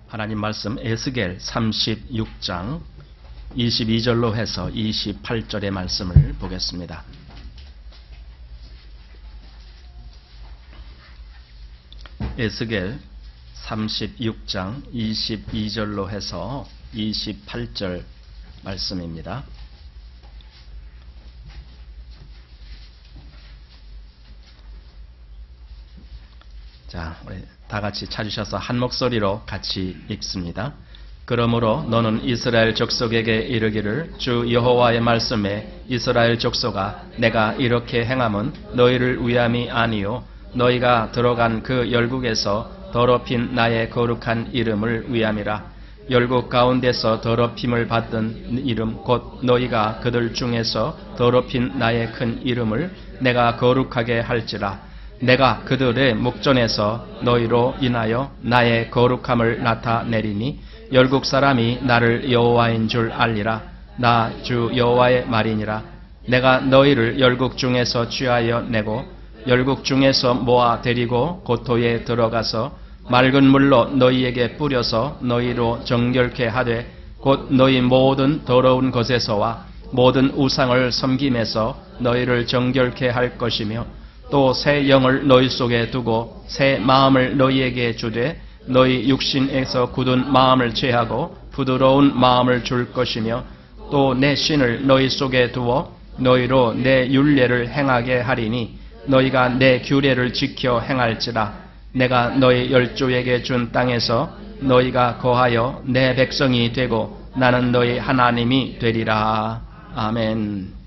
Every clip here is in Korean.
하나님 말씀 에스겔 36장 22절로 해서 28절의 말씀을 보겠습니다. 에스겔 36장 22절로 해서 28절 말씀입니다. 자, 우리 다 같이 찾으셔서 한 목소리로 같이 읽습니다. 그러므로 너는 이스라엘 족속에게 이르기를 주 여호와의 말씀에 이스라엘 족속아 내가 이렇게 행함은 너희를 위함이 아니요 너희가 들어간 그 열국에서 더럽힌 나의 거룩한 이름을 위함이라. 열국 가운데서 더럽힘을 받은 이름 곧 너희가 그들 중에서 더럽힌 나의 큰 이름을 내가 거룩하게 할지라. 내가 그들의 목전에서 너희로 인하여 나의 거룩함을 나타내리니 열국 사람이 나를 여호와인 줄 알리라. 나 주 여호와의 말이니라. 내가 너희를 열국 중에서 취하여 내고 열국 중에서 모아 데리고 고토에 들어가서 맑은 물로 너희에게 뿌려서 너희로 정결케 하되 곧 너희 모든 더러운 것에서와 모든 우상을 섬김에서 너희를 정결케 할 것이며 또 새 영을 너희 속에 두고 새 마음을 너희에게 주되 너희 육신에서 굳은 마음을 제하고 부드러운 마음을 줄 것이며 또 내 신을 너희 속에 두어 너희로 내 율례를 행하게 하리니 너희가 내 규례를 지켜 행할지라. 내가 너희 열조에게 준 땅에서 너희가 거하여 내 백성이 되고 나는 너희 하나님이 되리라. 아멘.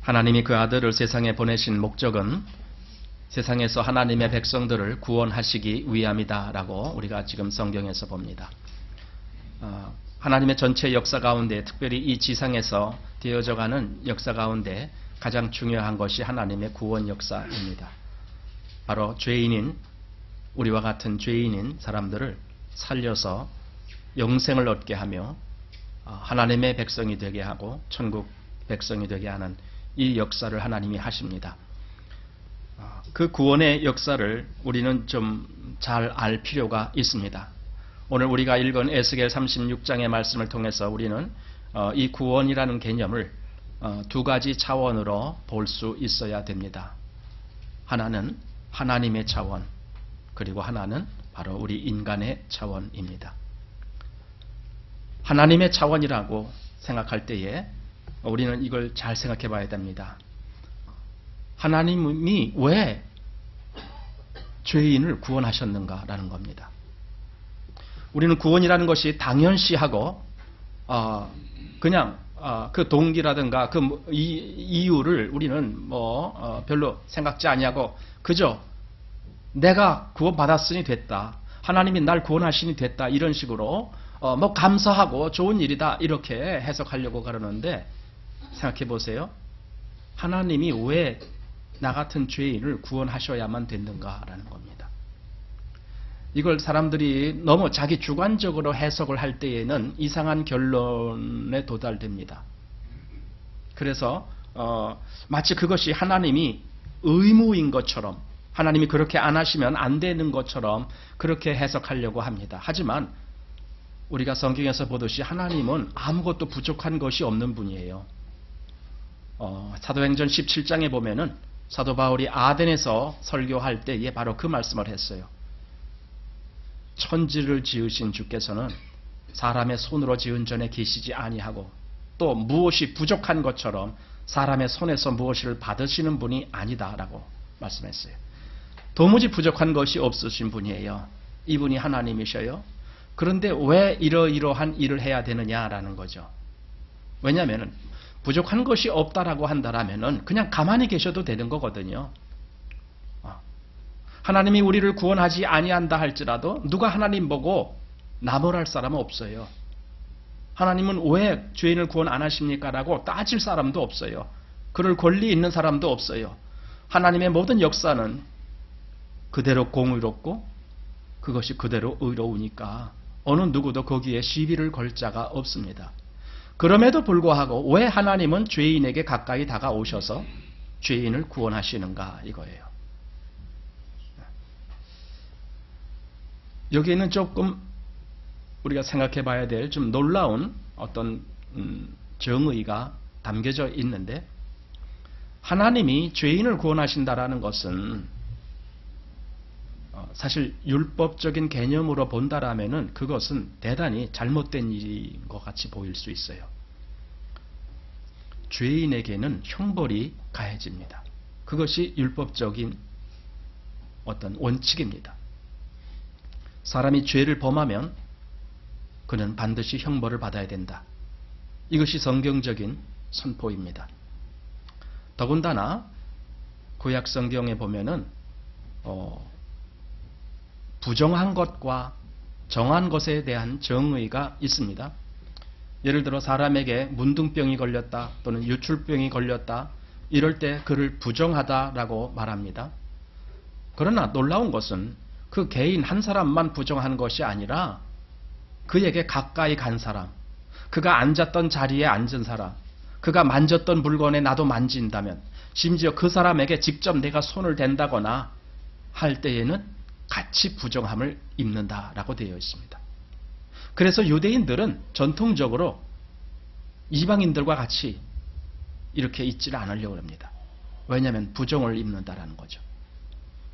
하나님이 그 아들을 세상에 보내신 목적은 세상에서 하나님의 백성들을 구원하시기 위함이다라고 우리가 지금 성경에서 봅니다. 하나님의 전체 역사 가운데 특별히 이 지상에서 되어져가는 역사 가운데 가장 중요한 것이 하나님의 구원 역사입니다. 바로 죄인인 우리와 같은 죄인인 사람들을 살려서 영생을 얻게 하며 하나님의 백성이 되게 하고 천국 백성이 되게 하는 이 역사를 하나님이 하십니다. 그 구원의 역사를 우리는 좀 잘 알 필요가 있습니다. 오늘 우리가 읽은 에스겔 36장의 말씀을 통해서 우리는 이 구원이라는 개념을 두 가지 차원으로 볼 수 있어야 됩니다. 하나는 하나님의 차원, 그리고 하나는 바로 우리 인간의 차원입니다. 하나님의 차원이라고 생각할 때에 우리는 이걸 잘 생각해 봐야 됩니다. 하나님이 왜 죄인을 구원하셨는가라는 겁니다. 우리는 구원이라는 것이 당연시하고 그냥 그 동기라든가 그 이유를 우리는 별로 생각지 아니하고 그저 내가 구원받았으니 됐다. 하나님이 날 구원하시니 됐다. 이런 식으로 감사하고 좋은 일이다. 이렇게 해석하려고 그러는데 생각해 보세요. 하나님이 왜 나 같은 죄인을 구원하셔야만 됐는가라는 겁니다. 이걸 사람들이 너무 자기 주관적으로 해석을 할 때에는 이상한 결론에 도달됩니다. 그래서 마치 그것이 하나님이 의무인 것처럼 하나님이 그렇게 안 하시면 안 되는 것처럼 그렇게 해석하려고 합니다. 하지만 우리가 성경에서 보듯이 하나님은 아무것도 부족한 것이 없는 분이에요. 사도행전 17장에 보면은 사도 바울이 아덴에서 설교할 때에 바로 그 말씀을 했어요. 천지를 지으신 주께서는 사람의 손으로 지은 전에 계시지 아니하고 또 무엇이 부족한 것처럼 사람의 손에서 무엇을 받으시는 분이 아니다라고 말씀했어요. 도무지 부족한 것이 없으신 분이에요. 이분이 하나님이셔요. 그런데 왜 이러이러한 일을 해야 되느냐라는 거죠. 왜냐하면 부족한 것이 없다라고 한다라면은 그냥 가만히 계셔도 되는 거거든요. 하나님이 우리를 구원하지 아니한다 할지라도 누가 하나님 보고 나무랄 사람은 없어요. 하나님은 왜 죄인을 구원 안 하십니까? 라고 따질 사람도 없어요. 그럴 권리 있는 사람도 없어요. 하나님의 모든 역사는 그대로 공의롭고 그것이 그대로 의로우니까 어느 누구도 거기에 시비를 걸 자가 없습니다. 그럼에도 불구하고 왜 하나님은 죄인에게 가까이 다가오셔서 죄인을 구원하시는가 이거예요. 여기에는 조금 우리가 생각해 봐야 될 좀 놀라운 어떤 정의가 담겨져 있는데, 하나님이 죄인을 구원하신다라는 것은 사실 율법적인 개념으로 본다라면은 그것은 대단히 잘못된 일인 것 같이 보일 수 있어요. 죄인에게는 형벌이 가해집니다. 그것이 율법적인 어떤 원칙입니다. 사람이 죄를 범하면 그는 반드시 형벌을 받아야 된다. 이것이 성경적인 선포입니다. 더군다나 구약 성경에 보면은 부정한 것과 정한 것에 대한 정의가 있습니다. 예를 들어 사람에게 문둥병이 걸렸다 또는 유출병이 걸렸다, 이럴 때 그를 부정하다라고 말합니다. 그러나 놀라운 것은 그 개인 한 사람만 부정한 것이 아니라 그에게 가까이 간 사람, 그가 앉았던 자리에 앉은 사람, 그가 만졌던 물건에 나도 만진다면, 심지어 그 사람에게 직접 내가 손을 댄다거나 할 때에는 같이 부정함을 입는다라고 되어 있습니다. 그래서 유대인들은 전통적으로 이방인들과 같이 이렇게 있지를 않으려고 합니다. 왜냐하면 부정을 입는다라는 거죠.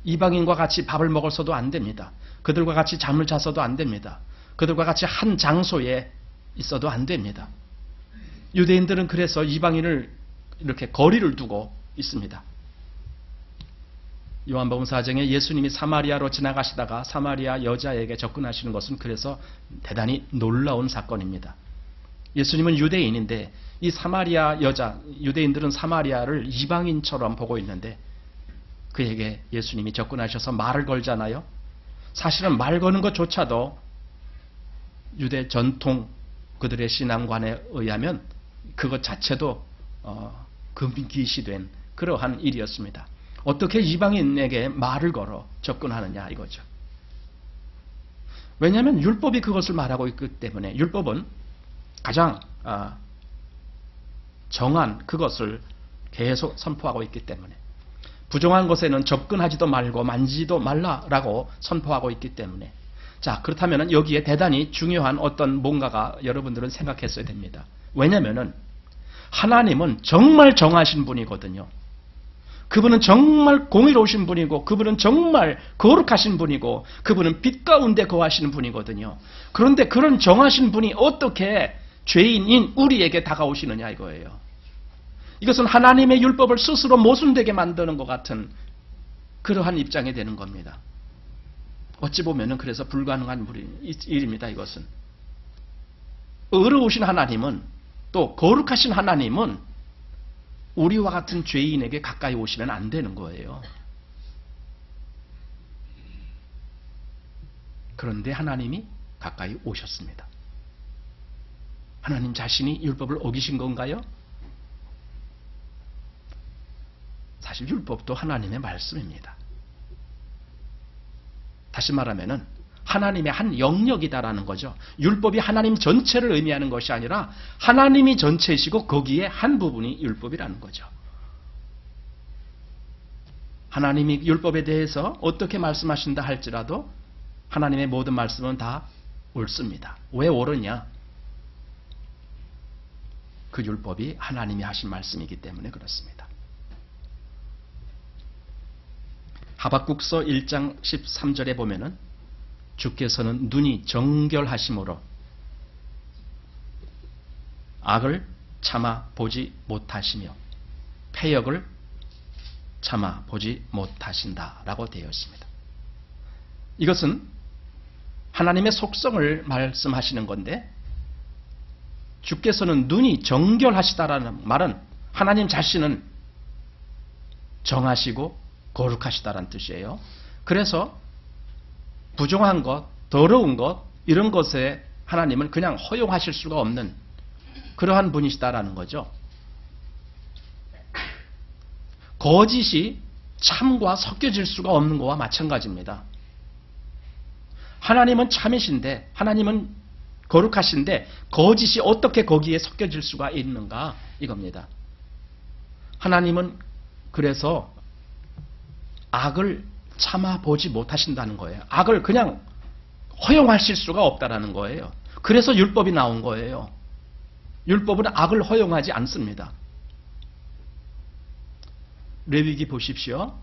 이방인과 같이 밥을 먹어서도 안 됩니다. 그들과 같이 잠을 자서도 안 됩니다. 그들과 같이 한 장소에 있어도 안 됩니다. 유대인들은 그래서 이방인을 이렇게 거리를 두고 있습니다. 요한복음 4장에 예수님이 사마리아로 지나가시다가 사마리아 여자에게 접근하시는 것은 그래서 대단히 놀라운 사건입니다. 예수님은 유대인인데 이 사마리아 여자, 유대인들은 사마리아를 이방인처럼 보고 있는데 그에게 예수님이 접근하셔서 말을 걸잖아요. 사실은 말 거는 것조차도 유대 전통 그들의 신앙관에 의하면 그것 자체도 금기시된 그러한 일이었습니다. 어떻게 이방인에게 말을 걸어 접근하느냐 이거죠. 왜냐하면 율법이 그것을 말하고 있기 때문에, 율법은 가장 정한 그것을 계속 선포하고 있기 때문에, 부정한 것에는 접근하지도 말고 만지지도 말라라고 선포하고 있기 때문에, 자, 그렇다면 여기에 대단히 중요한 어떤 뭔가가 여러분들은 생각했어야 됩니다. 왜냐하면 하나님은 정말 정하신 분이거든요. 그분은 정말 공의로우신 분이고, 그분은 정말 거룩하신 분이고, 그분은 빛 가운데 거하시는 분이거든요. 그런데 그런 정하신 분이 어떻게 죄인인 우리에게 다가오시느냐 이거예요. 이것은 하나님의 율법을 스스로 모순되게 만드는 것 같은 그러한 입장이 되는 겁니다. 어찌 보면은 그래서 불가능한 일입니다. 이것은 의로우신 하나님은, 또 거룩하신 하나님은 우리와 같은 죄인에게 가까이 오시면 안 되는 거예요. 그런데 하나님이 가까이 오셨습니다. 하나님 자신이 율법을 어기신 건가요? 사실 율법도 하나님의 말씀입니다. 다시 말하면은 하나님의 한 영역이다라는 거죠. 율법이 하나님 전체를 의미하는 것이 아니라 하나님이 전체이시고 거기에 한 부분이 율법이라는 거죠. 하나님이 율법에 대해서 어떻게 말씀하신다 할지라도 하나님의 모든 말씀은 다 옳습니다. 왜 옳으냐? 그 율법이 하나님이 하신 말씀이기 때문에 그렇습니다. 하박국서 1장 13절에 보면은 주께서는 눈이 정결하심으로 악을 참아 보지 못하시며 패역을 참아 보지 못하신다라고 되어 있습니다. 이것은 하나님의 속성을 말씀하시는 건데, 주께서는 눈이 정결하시다라는 말은 하나님 자신은 정하시고 거룩하시다라는 뜻이에요. 그래서 부정한 것, 더러운 것, 이런 것에 하나님은 그냥 허용하실 수가 없는 그러한 분이시다라는 거죠. 거짓이 참과 섞여질 수가 없는 것과 마찬가지입니다. 하나님은 참이신데, 하나님은 거룩하신데 거짓이 어떻게 거기에 섞여질 수가 있는가 이겁니다. 하나님은 그래서 악을 참아보지 못하신다는 거예요. 악을 그냥 허용하실 수가 없다라는 거예요. 그래서 율법이 나온 거예요. 율법은 악을 허용하지 않습니다. 레위기 보십시오.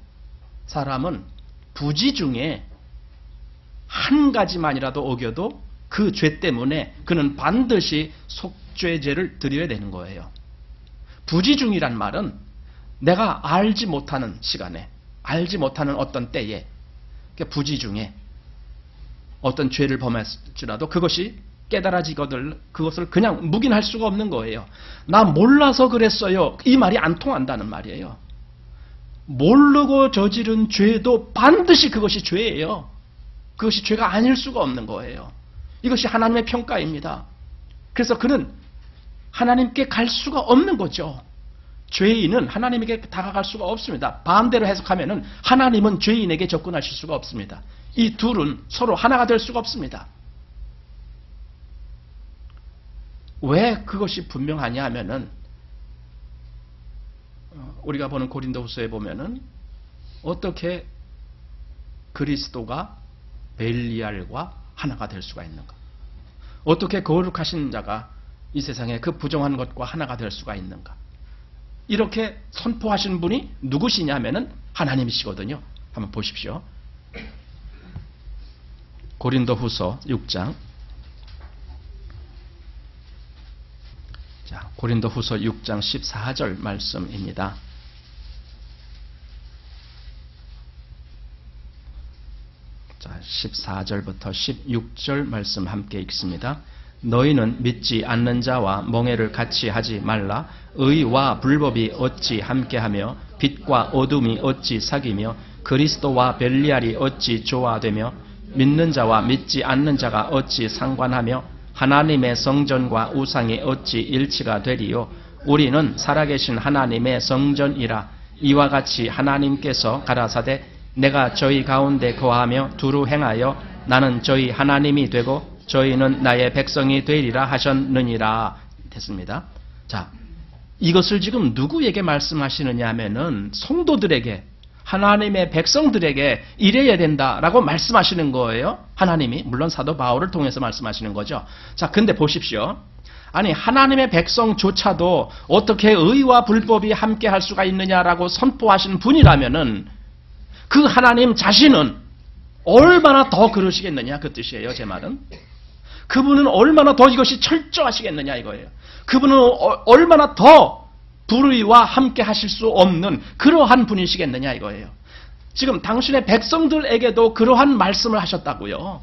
사람은 부지 중에 한 가지만이라도 어겨도 그 죄 때문에 그는 반드시 속죄제를 드려야 되는 거예요. 부지 중이란 말은 내가 알지 못하는 시간에, 알지 못하는 어떤 때에, 부지 중에 어떤 죄를 범했을지라도 그것이 깨달아지거든 그것을 그냥 묵인할 수가 없는 거예요. 나 몰라서 그랬어요. 이 말이 안 통한다는 말이에요. 모르고 저지른 죄도 반드시 그것이 죄예요. 그것이 죄가 아닐 수가 없는 거예요. 이것이 하나님의 평가입니다. 그래서 그는 하나님께 갈 수가 없는 거죠. 죄인은 하나님에게 다가갈 수가 없습니다. 반대로 해석하면은 하나님은 죄인에게 접근하실 수가 없습니다. 이 둘은 서로 하나가 될 수가 없습니다. 왜 그것이 분명하냐 하면은 우리가 보는 고린도후서에 보면은 어떻게 그리스도가 벨리알과 하나가 될 수가 있는가? 어떻게 거룩하신 자가 이 세상에 그 부정한 것과 하나가 될 수가 있는가? 이렇게 선포하신 분이 누구시냐면은 하나님이시거든요. 한번 보십시오. 고린도후서 6장. 자, 고린도후서 6장 14절 말씀입니다. 자, 14절부터 16절 말씀 함께 읽습니다. 너희는 믿지 않는 자와 멍에를 같이 하지 말라. 의와 불법이 어찌 함께하며 빛과 어둠이 어찌 사귀며 그리스도와 벨리알이 어찌 조화되며 믿는 자와 믿지 않는 자가 어찌 상관하며 하나님의 성전과 우상이 어찌 일치가 되리요. 우리는 살아계신 하나님의 성전이라. 이와 같이 하나님께서 가라사대 내가 저희 가운데 거하며 두루 행하여 나는 저희 하나님이 되고 저희는 나의 백성이 되리라 하셨느니라. 됐습니다. 자, 이것을 지금 누구에게 말씀하시느냐 하면은 성도들에게, 하나님의 백성들에게 이래야 된다라고 말씀하시는 거예요. 하나님이, 물론 사도 바울을 통해서 말씀하시는 거죠. 자, 근데 보십시오. 아니, 하나님의 백성조차도 어떻게 의와 불법이 함께 할 수가 있느냐라고 선포하신 분이라면은 그 하나님 자신은 얼마나 더 그러시겠느냐, 그 뜻이에요, 제 말은. 그분은 얼마나 더 이것이 철저하시겠느냐 이거예요. 그분은 얼마나 더 불의와 함께 하실 수 없는 그러한 분이시겠느냐 이거예요. 지금 당신의 백성들에게도 그러한 말씀을 하셨다고요.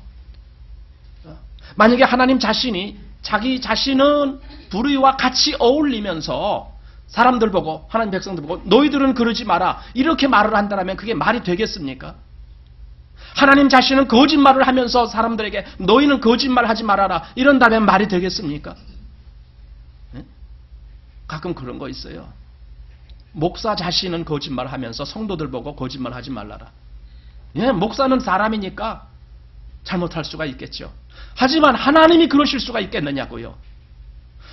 만약에 하나님 자신이 자기 자신은 불의와 같이 어울리면서 사람들 보고, 하나님 백성들 보고 너희들은 그러지 마라 이렇게 말을 한다면 그게 말이 되겠습니까? 하나님 자신은 거짓말을 하면서 사람들에게 너희는 거짓말하지 말아라 이런다면 말이 되겠습니까? 네? 가끔 그런 거 있어요. 목사 자신은 거짓말하면서 성도들 보고 거짓말하지 말라라. 예, 목사는 사람이니까 잘못할 수가 있겠죠. 하지만 하나님이 그러실 수가 있겠느냐고요.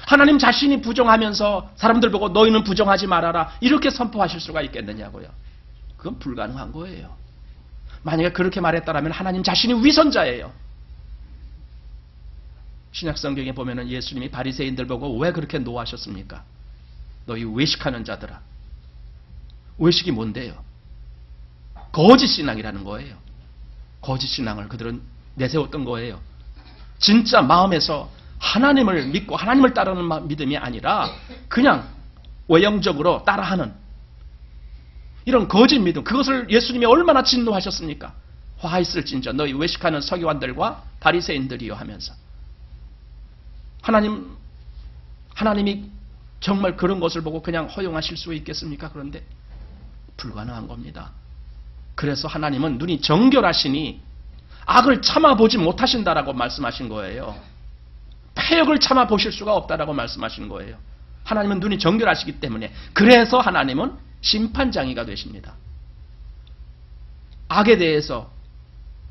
하나님 자신이 부정하면서 사람들 보고 너희는 부정하지 말아라 이렇게 선포하실 수가 있겠느냐고요. 그건 불가능한 거예요. 만약에 그렇게 말했다면 하나님 자신이 위선자예요. 신약성경에 보면 예수님이 바리새인들 보고 왜 그렇게 노하셨습니까? 너희 외식하는 자들아. 외식이 뭔데요? 거짓 신앙이라는 거예요. 거짓 신앙을 그들은 내세웠던 거예요. 진짜 마음에서 하나님을 믿고 하나님을 따르는 믿음이 아니라 그냥 외형적으로 따라하는 이런 거짓 믿음, 그것을 예수님이 얼마나 진노하셨습니까? 화 있을진저 너희 외식하는 서기관들과 바리새인들이요 하면서 하나님이 정말 그런 것을 보고 그냥 허용하실 수 있겠습니까? 그런데 불가능한 겁니다. 그래서 하나님은 눈이 정결하시니 악을 참아보지 못하신다라고 말씀하신 거예요. 패역을 참아보실 수가 없다라고 말씀하시는 거예요. 하나님은 눈이 정결하시기 때문에. 그래서 하나님은 심판장이가 되십니다. 악에 대해서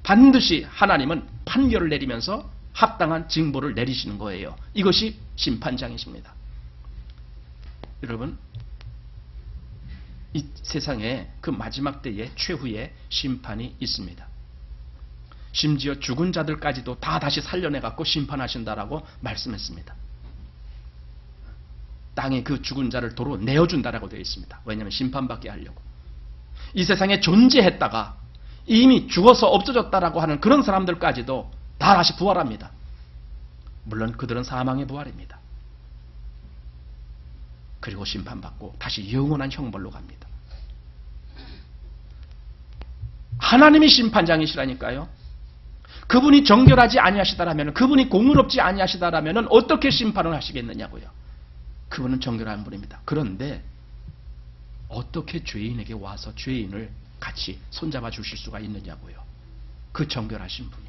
반드시 하나님은 판결을 내리면서 합당한 징벌을 내리시는 거예요. 이것이 심판장이십니다. 여러분, 이 세상에 그 마지막 때에 최후의 심판이 있습니다. 심지어 죽은 자들까지도 다 다시 살려내갖고 심판하신다라고 말씀했습니다. 땅에 그 죽은 자를 도로 내어준다라고 되어 있습니다. 왜냐하면 심판받게 하려고. 이 세상에 존재했다가 이미 죽어서 없어졌다라고 하는 그런 사람들까지도 다 다시 부활합니다. 물론 그들은 사망의 부활입니다. 그리고 심판받고 다시 영원한 형벌로 갑니다. 하나님이 심판장이시라니까요. 그분이 정결하지 아니하시다라면, 그분이 공의롭지 아니하시다라면 어떻게 심판을 하시겠느냐고요. 그분은 정결한 분입니다. 그런데 어떻게 죄인에게 와서 죄인을 같이 손잡아 주실 수가 있느냐고요. 그 정결하신 분이.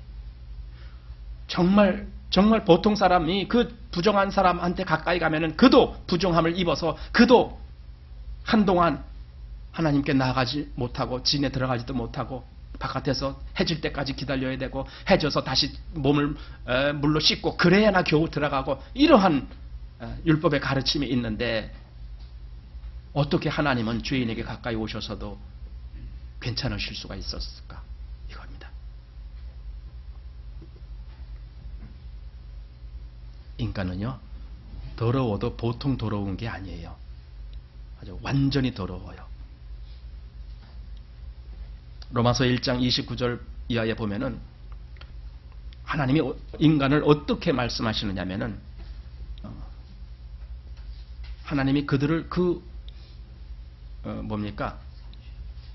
정말 보통 사람이 그 부정한 사람한테 가까이 가면은 그도 부정함을 입어서 그도 한동안 하나님께 나아가지 못하고 진에 들어가지도 못하고 바깥에서 해질 때까지 기다려야 되고 해져서 다시 몸을 물로 씻고 그래야나 겨우 들어가고 이러한 율법의 가르침이 있는데 어떻게 하나님은 죄인에게 가까이 오셔서도 괜찮으실 수가 있었을까? 이겁니다. 인간은요, 더러워도 보통 더러운 게 아니에요. 아주 완전히 더러워요. 로마서 1장 29절 이하에 보면은 하나님이 인간을 어떻게 말씀하시느냐면은 하나님이 그들을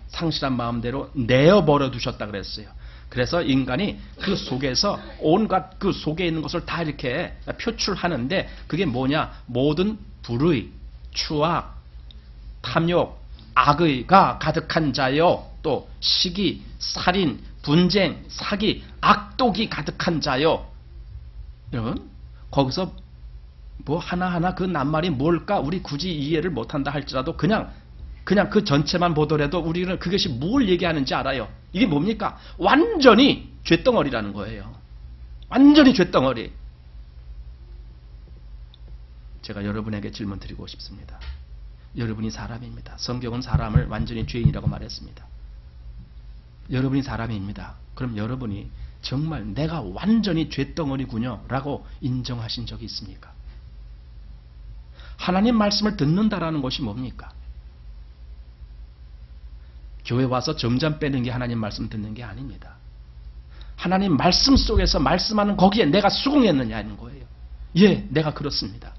상실한 마음대로 내어버려 두셨다 그랬어요. 그래서 인간이 그 속에서 온갖 그 속에 있는 것을 다 이렇게 표출하는데 그게 뭐냐? 모든 불의, 추악, 탐욕, 악의가 가득한 자요. 또 시기, 살인, 분쟁, 사기, 악독이 가득한 자요. 여러분, 거기서 뭐 하나하나 그 낱말이 뭘까 우리 굳이 이해를 못한다 할지라도 그냥 그 전체만 보더라도 우리는 그것이 뭘 얘기하는지 알아요. 이게 뭡니까? 완전히 쇳덩어리라는 거예요. 완전히 쇳덩어리. 제가 여러분에게 질문 드리고 싶습니다. 여러분이 사람입니다. 성경은 사람을 완전히 죄인이라고 말했습니다. 여러분이 사람입니다. 그럼 여러분이 정말 내가 완전히 쇳덩어리군요 라고 인정하신 적이 있습니까? 하나님 말씀을 듣는다라는 것이 뭡니까? 교회 와서 점잠 빼는 게 하나님 말씀 듣는 게 아닙니다. 하나님 말씀 속에서 말씀하는 거기에 내가 수긍했느냐는 거예요. 예, 내가 그렇습니다.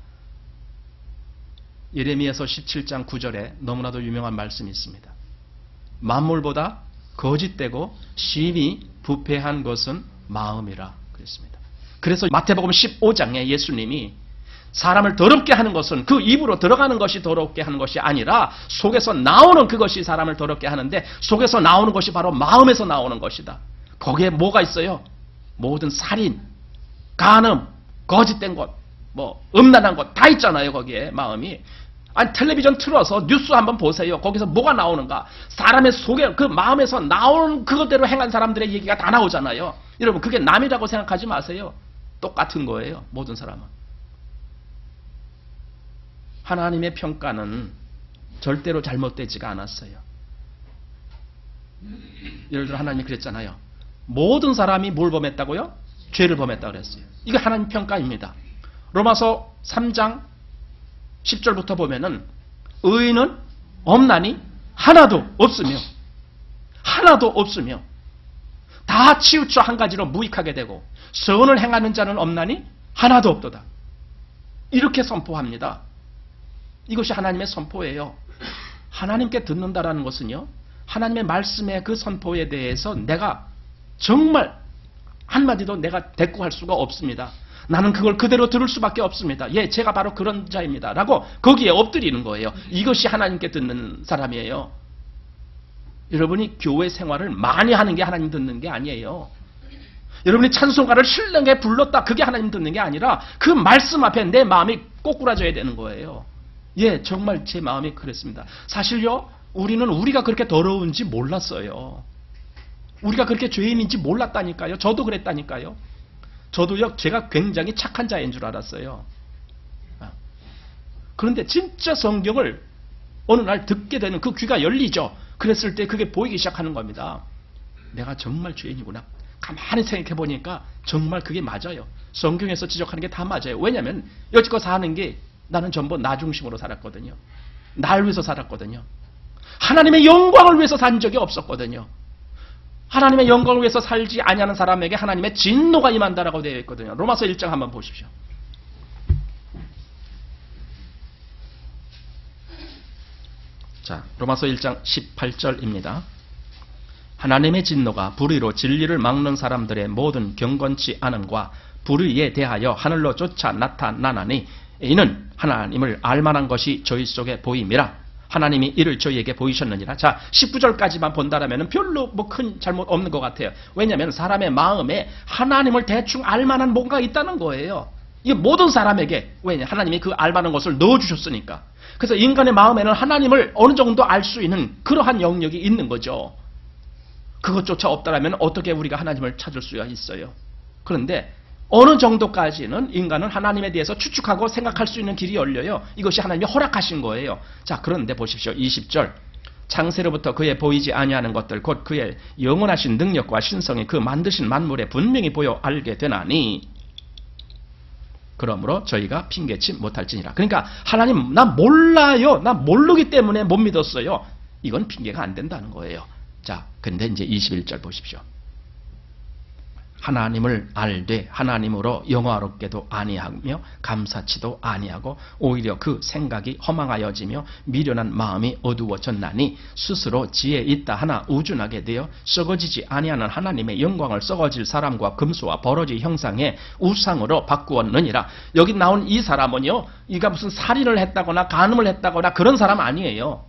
예레미야서 17장 9절에 너무나도 유명한 말씀이 있습니다. 만물보다 거짓되고 심히 부패한 것은 마음이라 그랬습니다. 그래서 마태복음 15장에 예수님이 사람을 더럽게 하는 것은 그 입으로 들어가는 것이 더럽게 하는 것이 아니라 속에서 나오는 그것이 사람을 더럽게 하는데 속에서 나오는 것이 바로 마음에서 나오는 것이다. 거기에 뭐가 있어요? 모든 살인, 간음, 거짓된 것, 뭐 음란한 것 다 있잖아요. 거기에 마음이. 아니 텔레비전 틀어서 뉴스 한번 보세요. 거기서 뭐가 나오는가? 사람의 속에 그 마음에서 나오는 그것대로 행한 사람들의 얘기가 다 나오잖아요. 여러분 그게 남이라고 생각하지 마세요. 똑같은 거예요. 모든 사람은. 하나님의 평가는 절대로 잘못되지가 않았어요. 예를 들어 하나님이 그랬잖아요. 모든 사람이 뭘 범했다고요? 죄를 범했다고 그랬어요. 이게 하나님 평가입니다. 로마서 3장 10절부터 보면은 의인은 없나니 하나도 없으며 다 치우쳐 한 가지로 무익하게 되고 선을 행하는 자는 없나니 하나도 없도다. 이렇게 선포합니다. 이것이 하나님의 선포예요. 하나님께 듣는다라는 것은요, 하나님의 말씀의 그 선포에 대해서 내가 정말 한마디도 내가 대꾸할 수가 없습니다. 나는 그걸 그대로 들을 수밖에 없습니다. 예, 제가 바로 그런 자입니다. 라고 거기에 엎드리는 거예요. 이것이 하나님께 듣는 사람이에요. 여러분이 교회 생활을 많이 하는 게 하나님 듣는 게 아니에요. 여러분이 찬송가를 신나게 불렀다. 그게 하나님 듣는 게 아니라 그 말씀 앞에 내 마음이 꼬꾸라져야 되는 거예요. 예, 정말 제 마음이 그랬습니다. 사실요, 우리가 그렇게 더러운지 몰랐어요. 우리가 그렇게 죄인인지 몰랐다니까요. 저도 그랬다니까요. 저도요, 제가 굉장히 착한 자인 줄 알았어요. 그런데 진짜 성경을 어느 날 듣게 되는 그 귀가 열리죠. 그랬을 때 그게 보이기 시작하는 겁니다. 내가 정말 죄인이구나. 가만히 생각해 보니까 정말 그게 맞아요. 성경에서 지적하는 게 다 맞아요. 왜냐하면 여지껏 사는 게 나는 전부 나 중심으로 살았거든요. 날 위해서 살았거든요. 하나님의 영광을 위해서 산 적이 없었거든요. 하나님의 영광을 위해서 살지 아니하는 사람에게 하나님의 진노가 임한다라고 되어 있거든요. 로마서 1장 한번 보십시오. 자, 로마서 1장 18절입니다. 하나님의 진노가 불의로 진리를 막는 사람들의 모든 경건치 않음과 불의에 대하여 하늘로 쫓아 나타나나니 이는 하나님을 알만한 것이 저희 속에 보임이라. 하나님이 이를 저희에게 보이셨느니라. 자, 19절까지만 본다라면 별로 뭐 큰 잘못 없는 것 같아요. 왜냐하면 사람의 마음에 하나님을 대충 알만한 뭔가 있다는 거예요. 이게 모든 사람에게, 왜냐, 하나님이 그 알만한 것을 넣어주셨으니까. 그래서 인간의 마음에는 하나님을 어느 정도 알 수 있는 그러한 영역이 있는 거죠. 그것조차 없다라면 어떻게 우리가 하나님을 찾을 수가 있어요. 그런데 어느 정도까지는 인간은 하나님에 대해서 추측하고 생각할 수 있는 길이 열려요. 이것이 하나님이 허락하신 거예요. 자, 그런데 보십시오. 20절. 창세로부터 그의 보이지 아니하는 것들 곧 그의 영원하신 능력과 신성이 그 만드신 만물에 분명히 보여 알게 되나니 그러므로 저희가 핑계치 못할지니라. 그러니까 하나님 나 몰라요. 나 모르기 때문에 못 믿었어요. 이건 핑계가 안 된다는 거예요. 자, 근데 이제 21절 보십시오. 하나님을 알되 하나님으로 영화롭게도 아니하며 감사치도 아니하고 오히려 그 생각이 허망하여지며 미련한 마음이 어두워졌나니 스스로 지혜 있다 하나 우준하게 되어 썩어지지 아니하는 하나님의 영광을 썩어질 사람과 금수와 버러지 형상의 우상으로 바꾸었느니라. 여기 나온 이 사람은요, 이가 무슨 살인을 했다거나 간음을 했다거나 그런 사람 아니에요.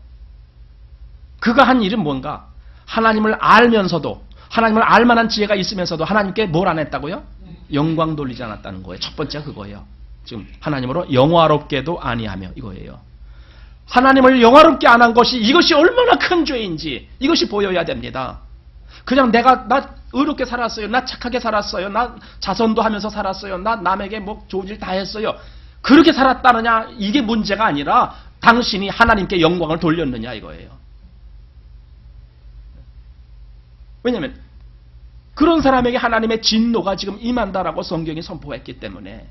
그가 한 일은 뭔가? 하나님을 알면서도, 하나님을 알만한 지혜가 있으면서도 하나님께 뭘 안 했다고요? 영광 돌리지 않았다는 거예요. 첫 번째가 그거예요. 지금 하나님으로 영화롭게도 아니하며 이거예요. 하나님을 영화롭게 안 한 것이, 이것이 얼마나 큰 죄인지 이것이 보여야 됩니다. 그냥 나 의롭게 살았어요. 나 착하게 살았어요. 나 자선도 하면서 살았어요. 나 남에게 뭐 좋은 일 다 했어요. 그렇게 살았다느냐, 이게 문제가 아니라 당신이 하나님께 영광을 돌렸느냐 이거예요. 왜냐하면 그런 사람에게 하나님의 진노가 지금 임한다라고 성경이 선포했기 때문에.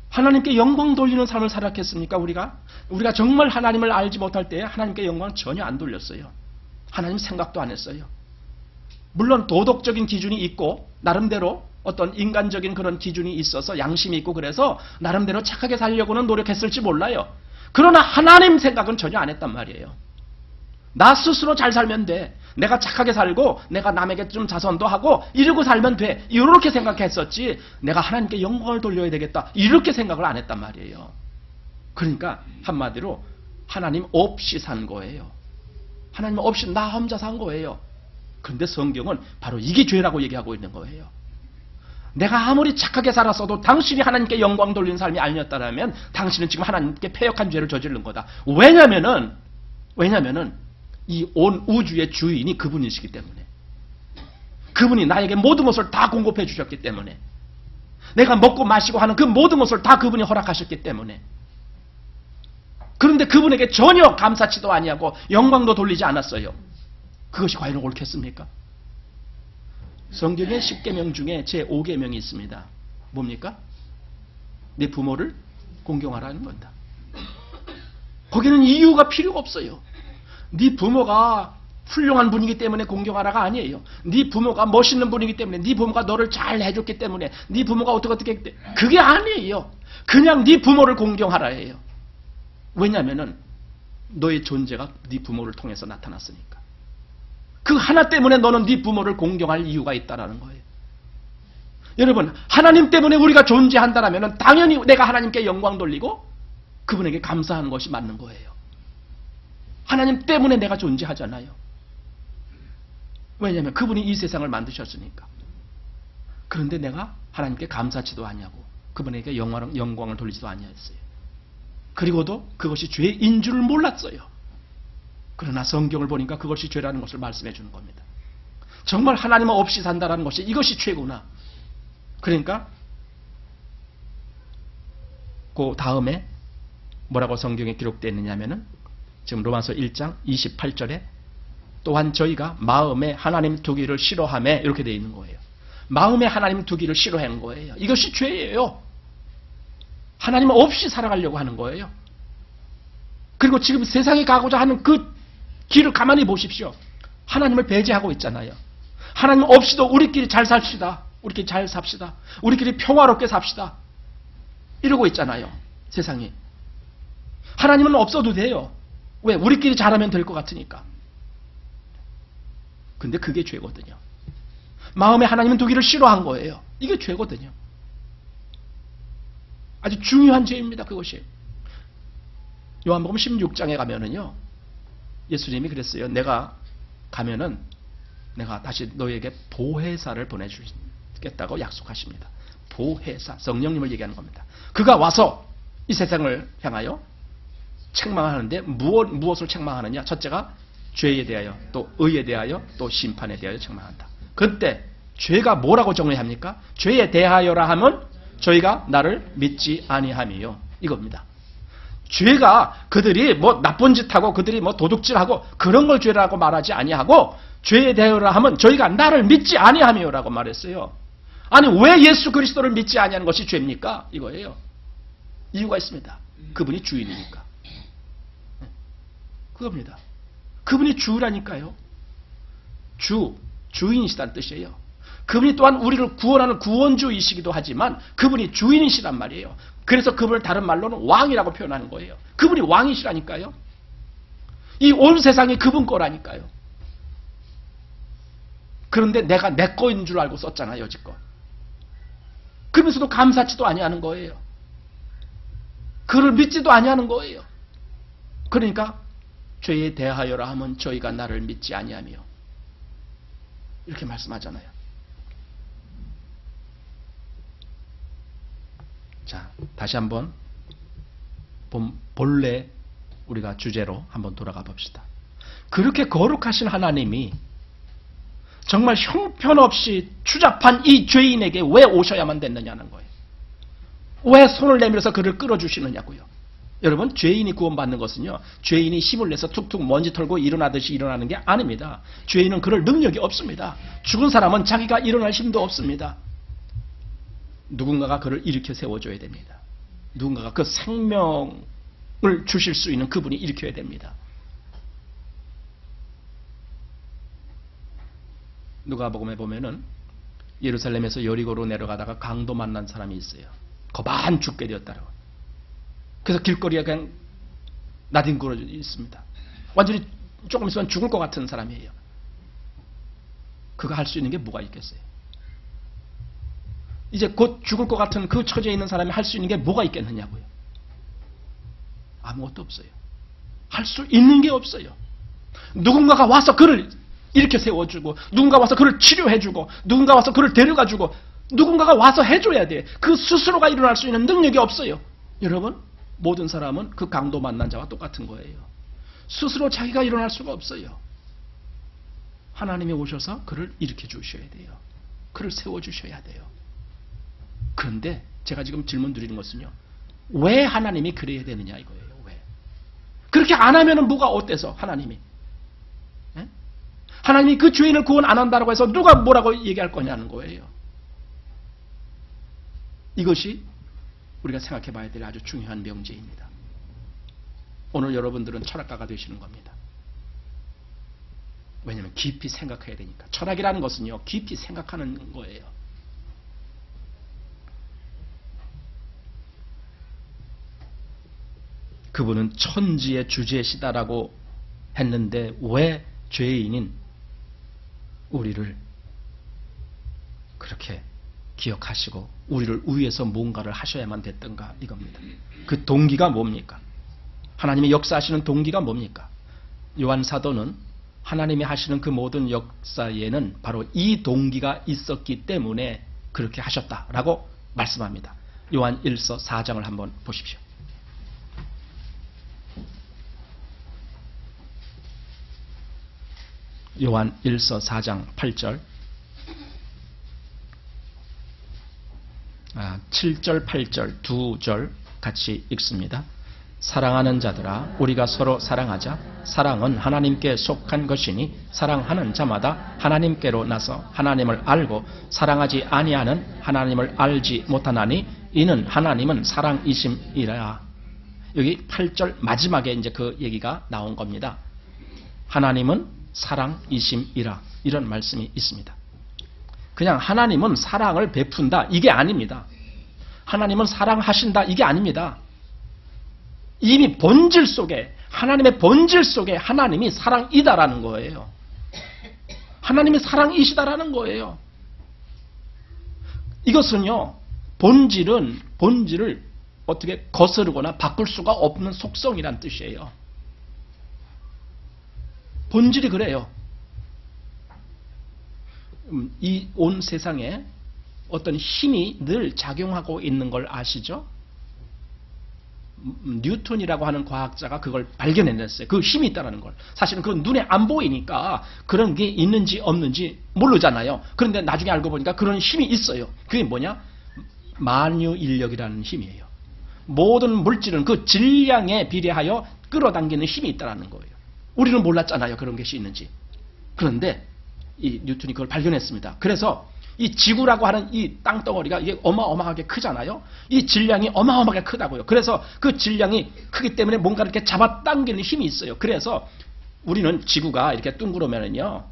하나님께 영광 돌리는 삶을 살았겠습니까? 우리가 정말 하나님을 알지 못할 때 하나님께 영광 전혀 안 돌렸어요. 하나님 생각도 안 했어요. 물론 도덕적인 기준이 있고 나름대로 어떤 인간적인 그런 기준이 있어서 양심이 있고 그래서 나름대로 착하게 살려고는 노력했을지 몰라요. 그러나 하나님 생각은 전혀 안 했단 말이에요. 나 스스로 잘 살면 돼. 내가 착하게 살고 내가 남에게 좀 자선도 하고 이러고 살면 돼. 이렇게 생각했었지 내가 하나님께 영광을 돌려야 되겠다. 이렇게 생각을 안 했단 말이에요. 그러니까 한마디로 하나님 없이 산 거예요. 하나님 없이 나 혼자 산 거예요. 그런데 성경은 바로 이게 죄라고 얘기하고 있는 거예요. 내가 아무리 착하게 살았어도 당신이 하나님께 영광 돌리는 삶이 아니었다면 당신은 지금 하나님께 패역한 죄를 저지른 거다. 왜냐면은 이 온 우주의 주인이 그분이시기 때문에, 그분이 나에게 모든 것을 다 공급해 주셨기 때문에, 내가 먹고 마시고 하는 그 모든 것을 다 그분이 허락하셨기 때문에, 그런데 그분에게 전혀 감사치도 아니하고 영광도 돌리지 않았어요. 그것이 과연 옳겠습니까? 성경의 10계명 중에 제 5계명이 있습니다. 뭡니까? 내 부모를 공경하라는 겁니다. 거기는 이유가 필요가 없어요. 네 부모가 훌륭한 분이기 때문에 공경하라가 아니에요. 네 부모가 멋있는 분이기 때문에, 네 부모가 너를 잘 해줬기 때문에, 네 부모가 어떻게 그게 아니에요. 그냥 네 부모를 공경하라예요. 왜냐하면은 너의 존재가 네 부모를 통해서 나타났으니까. 그 하나 때문에 너는 네 부모를 공경할 이유가 있다라는 거예요. 여러분, 하나님 때문에 우리가 존재한다라면은 당연히 내가 하나님께 영광 돌리고 그분에게 감사하는 것이 맞는 거예요. 하나님 때문에 내가 존재하잖아요. 왜냐하면 그분이 이 세상을 만드셨으니까. 그런데 내가 하나님께 감사치도 아니하고 그분에게 영광을 돌리지도 아니했어요. 그리고도 그것이 죄인 줄을 몰랐어요. 그러나 성경을 보니까 그것이 죄라는 것을 말씀해 주는 겁니다. 정말 하나님 없이 산다는 것이 이것이 죄구나. 그러니까 그 다음에 뭐라고 성경에 기록되어 있느냐면은 지금 로마서 1장 28절에 또한 저희가 마음에 하나님 두기를 싫어하며 이렇게 되어 있는 거예요. 마음에 하나님 두기를 싫어하는 거예요. 이것이 죄예요. 하나님 없이 살아가려고 하는 거예요. 그리고 지금 세상에 가고자 하는 그 길을 가만히 보십시오. 하나님을 배제하고 있잖아요. 하나님 없이도 우리끼리 잘 삽시다. 우리끼리 잘 삽시다. 우리끼리 평화롭게 삽시다. 이러고 있잖아요. 세상이. 하나님은 없어도 돼요. 왜? 우리끼리 잘하면 될 것 같으니까. 근데 그게 죄거든요. 마음에 하나님은 두기를 싫어한 거예요. 이게 죄거든요. 아주 중요한 죄입니다. 그것이. 요한복음 16장에 가면은요. 예수님이 그랬어요. 내가 가면은 내가 다시 너에게 보혜사를 보내주겠다고 약속하십니다. 보혜사, 성령님을 얘기하는 겁니다. 그가 와서 이 세상을 향하여 책망하는데 무엇을 책망하느냐? 첫째가 죄에 대하여, 또 의에 대하여, 또 심판에 대하여 책망한다. 그때 죄가 뭐라고 정의합니까? 죄에 대하여라 하면 저희가 나를 믿지 아니함이요. 이겁니다. 죄가 그들이 뭐 나쁜 짓하고 그들이 뭐 도둑질하고 그런 걸 죄라고 말하지 아니하고 죄에 대하여라 하면 저희가 나를 믿지 아니함이요라고 말했어요. 아니 왜 예수 그리스도를 믿지 아니하는 것이 죄입니까? 이거예요. 이유가 있습니다. 그분이 주인이니까. 그겁니다. 그분이 주라니까요. 주인이시다는 뜻이에요. 그분이 또한 우리를 구원하는 구원주이시기도 하지만 그분이 주인이시란 말이에요. 그래서 그분을 다른 말로는 왕이라고 표현하는 거예요. 그분이 왕이시라니까요. 이 온 세상이 그분 거라니까요. 그런데 내가 내 거인 줄 알고 썼잖아요. 여지껏. 그러면서도 감사치도 아니하는 거예요. 그를 믿지도 아니하는 거예요. 그러니까 죄에 대하여라 하면 저희가 나를 믿지 아니하며 이렇게 말씀하잖아요. 자, 다시 한번 본래 우리가 주제로 한번 돌아가 봅시다. 그렇게 거룩하신 하나님이 정말 형편없이 추잡한 이 죄인에게 왜 오셔야만 됐느냐는 거예요. 왜 손을 내밀어서 그를 끌어주시느냐고요. 여러분, 죄인이 구원받는 것은요, 죄인이 힘을 내서 툭툭 먼지 털고 일어나듯이 일어나는 게 아닙니다. 죄인은 그럴 능력이 없습니다. 죽은 사람은 자기가 일어날 힘도 없습니다. 누군가가 그를 일으켜 세워줘야 됩니다. 누군가가 그 생명을 주실 수 있는 그분이 일으켜야 됩니다. 누가복음에 보면은 예루살렘에서 여리고로 내려가다가 강도 만난 사람이 있어요. 거반 죽게 되었다고. 그래서 길거리에 그냥 나뒹굴어 있습니다. 완전히 조금 있으면 죽을 것 같은 사람이에요. 그가 할 수 있는 게 뭐가 있겠어요? 이제 곧 죽을 것 같은 그 처지에 있는 사람이 할 수 있는 게 뭐가 있겠느냐고요. 아무것도 없어요. 할 수 있는 게 없어요. 누군가가 와서 그를 이렇게 세워주고, 누군가 와서 그를 치료해주고, 누군가 와서 그를 데려가주고, 누군가가 와서 해줘야 돼. 그 스스로가 일어날 수 있는 능력이 없어요. 여러분, 모든 사람은 그 강도 만난 자와 똑같은 거예요. 스스로 자기가 일어날 수가 없어요. 하나님이 오셔서 그를 일으켜 주셔야 돼요. 그를 세워주셔야 돼요. 그런데 제가 지금 질문 드리는 것은요, 왜 하나님이 그래야 되느냐 이거예요. 왜? 그렇게 안 하면은 뭐가 어때서 하나님이? 에? 하나님이 그 죄인을 구원 안 한다고 해서 누가 뭐라고 얘기할 거냐는 거예요. 이것이 우리가 생각해 봐야 될 아주 중요한 명제입니다. 오늘 여러분들은 철학가가 되시는 겁니다. 왜냐하면 깊이 생각해야 되니까. 철학이라는 것은요, 깊이 생각하는 거예요. 그분은 천지의 주제시다라고 했는데 왜 죄인인 우리를 그렇게 기억하시고 우리를 위해서 뭔가를 하셔야만 됐던가 이겁니다. 그 동기가 뭡니까? 하나님의 역사하시는 동기가 뭡니까? 요한 사도는 하나님이 하시는 그 모든 역사에는 바로 이 동기가 있었기 때문에 그렇게 하셨다라고 말씀합니다. 요한 1서 4장을 한번 보십시오. 요한 1서 4장 8절 7절 8절 두 절 같이 읽습니다. 사랑하는 자들아 우리가 서로 사랑하자. 사랑은 하나님께 속한 것이니 사랑하는 자마다 하나님께로 나서 하나님을 알고 사랑하지 아니하는 하나님을 알지 못하나니 이는 하나님은 사랑이심이라. 여기 8절 마지막에 이제 그 얘기가 나온 겁니다. 하나님은 사랑이심이라 이런 말씀이 있습니다. 그냥 하나님은 사랑을 베푼다 이게 아닙니다. 하나님은 사랑하신다 이게 아닙니다. 이미 본질 속에 하나님의 본질 속에 하나님이 사랑이다라는 거예요. 하나님이 사랑이시다라는 거예요. 이것은요 본질을 어떻게 거스르거나 바꿀 수가 없는 속성이란 뜻이에요. 본질이 그래요. 이 온 세상에 어떤 힘이 늘 작용하고 있는 걸 아시죠? 뉴턴이라고 하는 과학자가 그걸 발견해냈어요. 그 힘이 있다는 걸. 사실은 그건 눈에 안 보이니까 그런 게 있는지 없는지 모르잖아요. 그런데 나중에 알고 보니까 그런 힘이 있어요. 그게 뭐냐? 만유인력이라는 힘이에요. 모든 물질은 그 질량에 비례하여 끌어당기는 힘이 있다는 거예요. 우리는 몰랐잖아요. 그런 것이 있는지. 그런데 이 뉴턴이 그걸 발견했습니다. 그래서 이 지구라고 하는 이 땅덩어리가 이게 어마어마하게 크잖아요. 이 질량이 어마어마하게 크다고요. 그래서 그 질량이 크기 때문에 뭔가 이렇게 잡아당기는 힘이 있어요. 그래서 우리는 지구가 이렇게 둥그러면은요,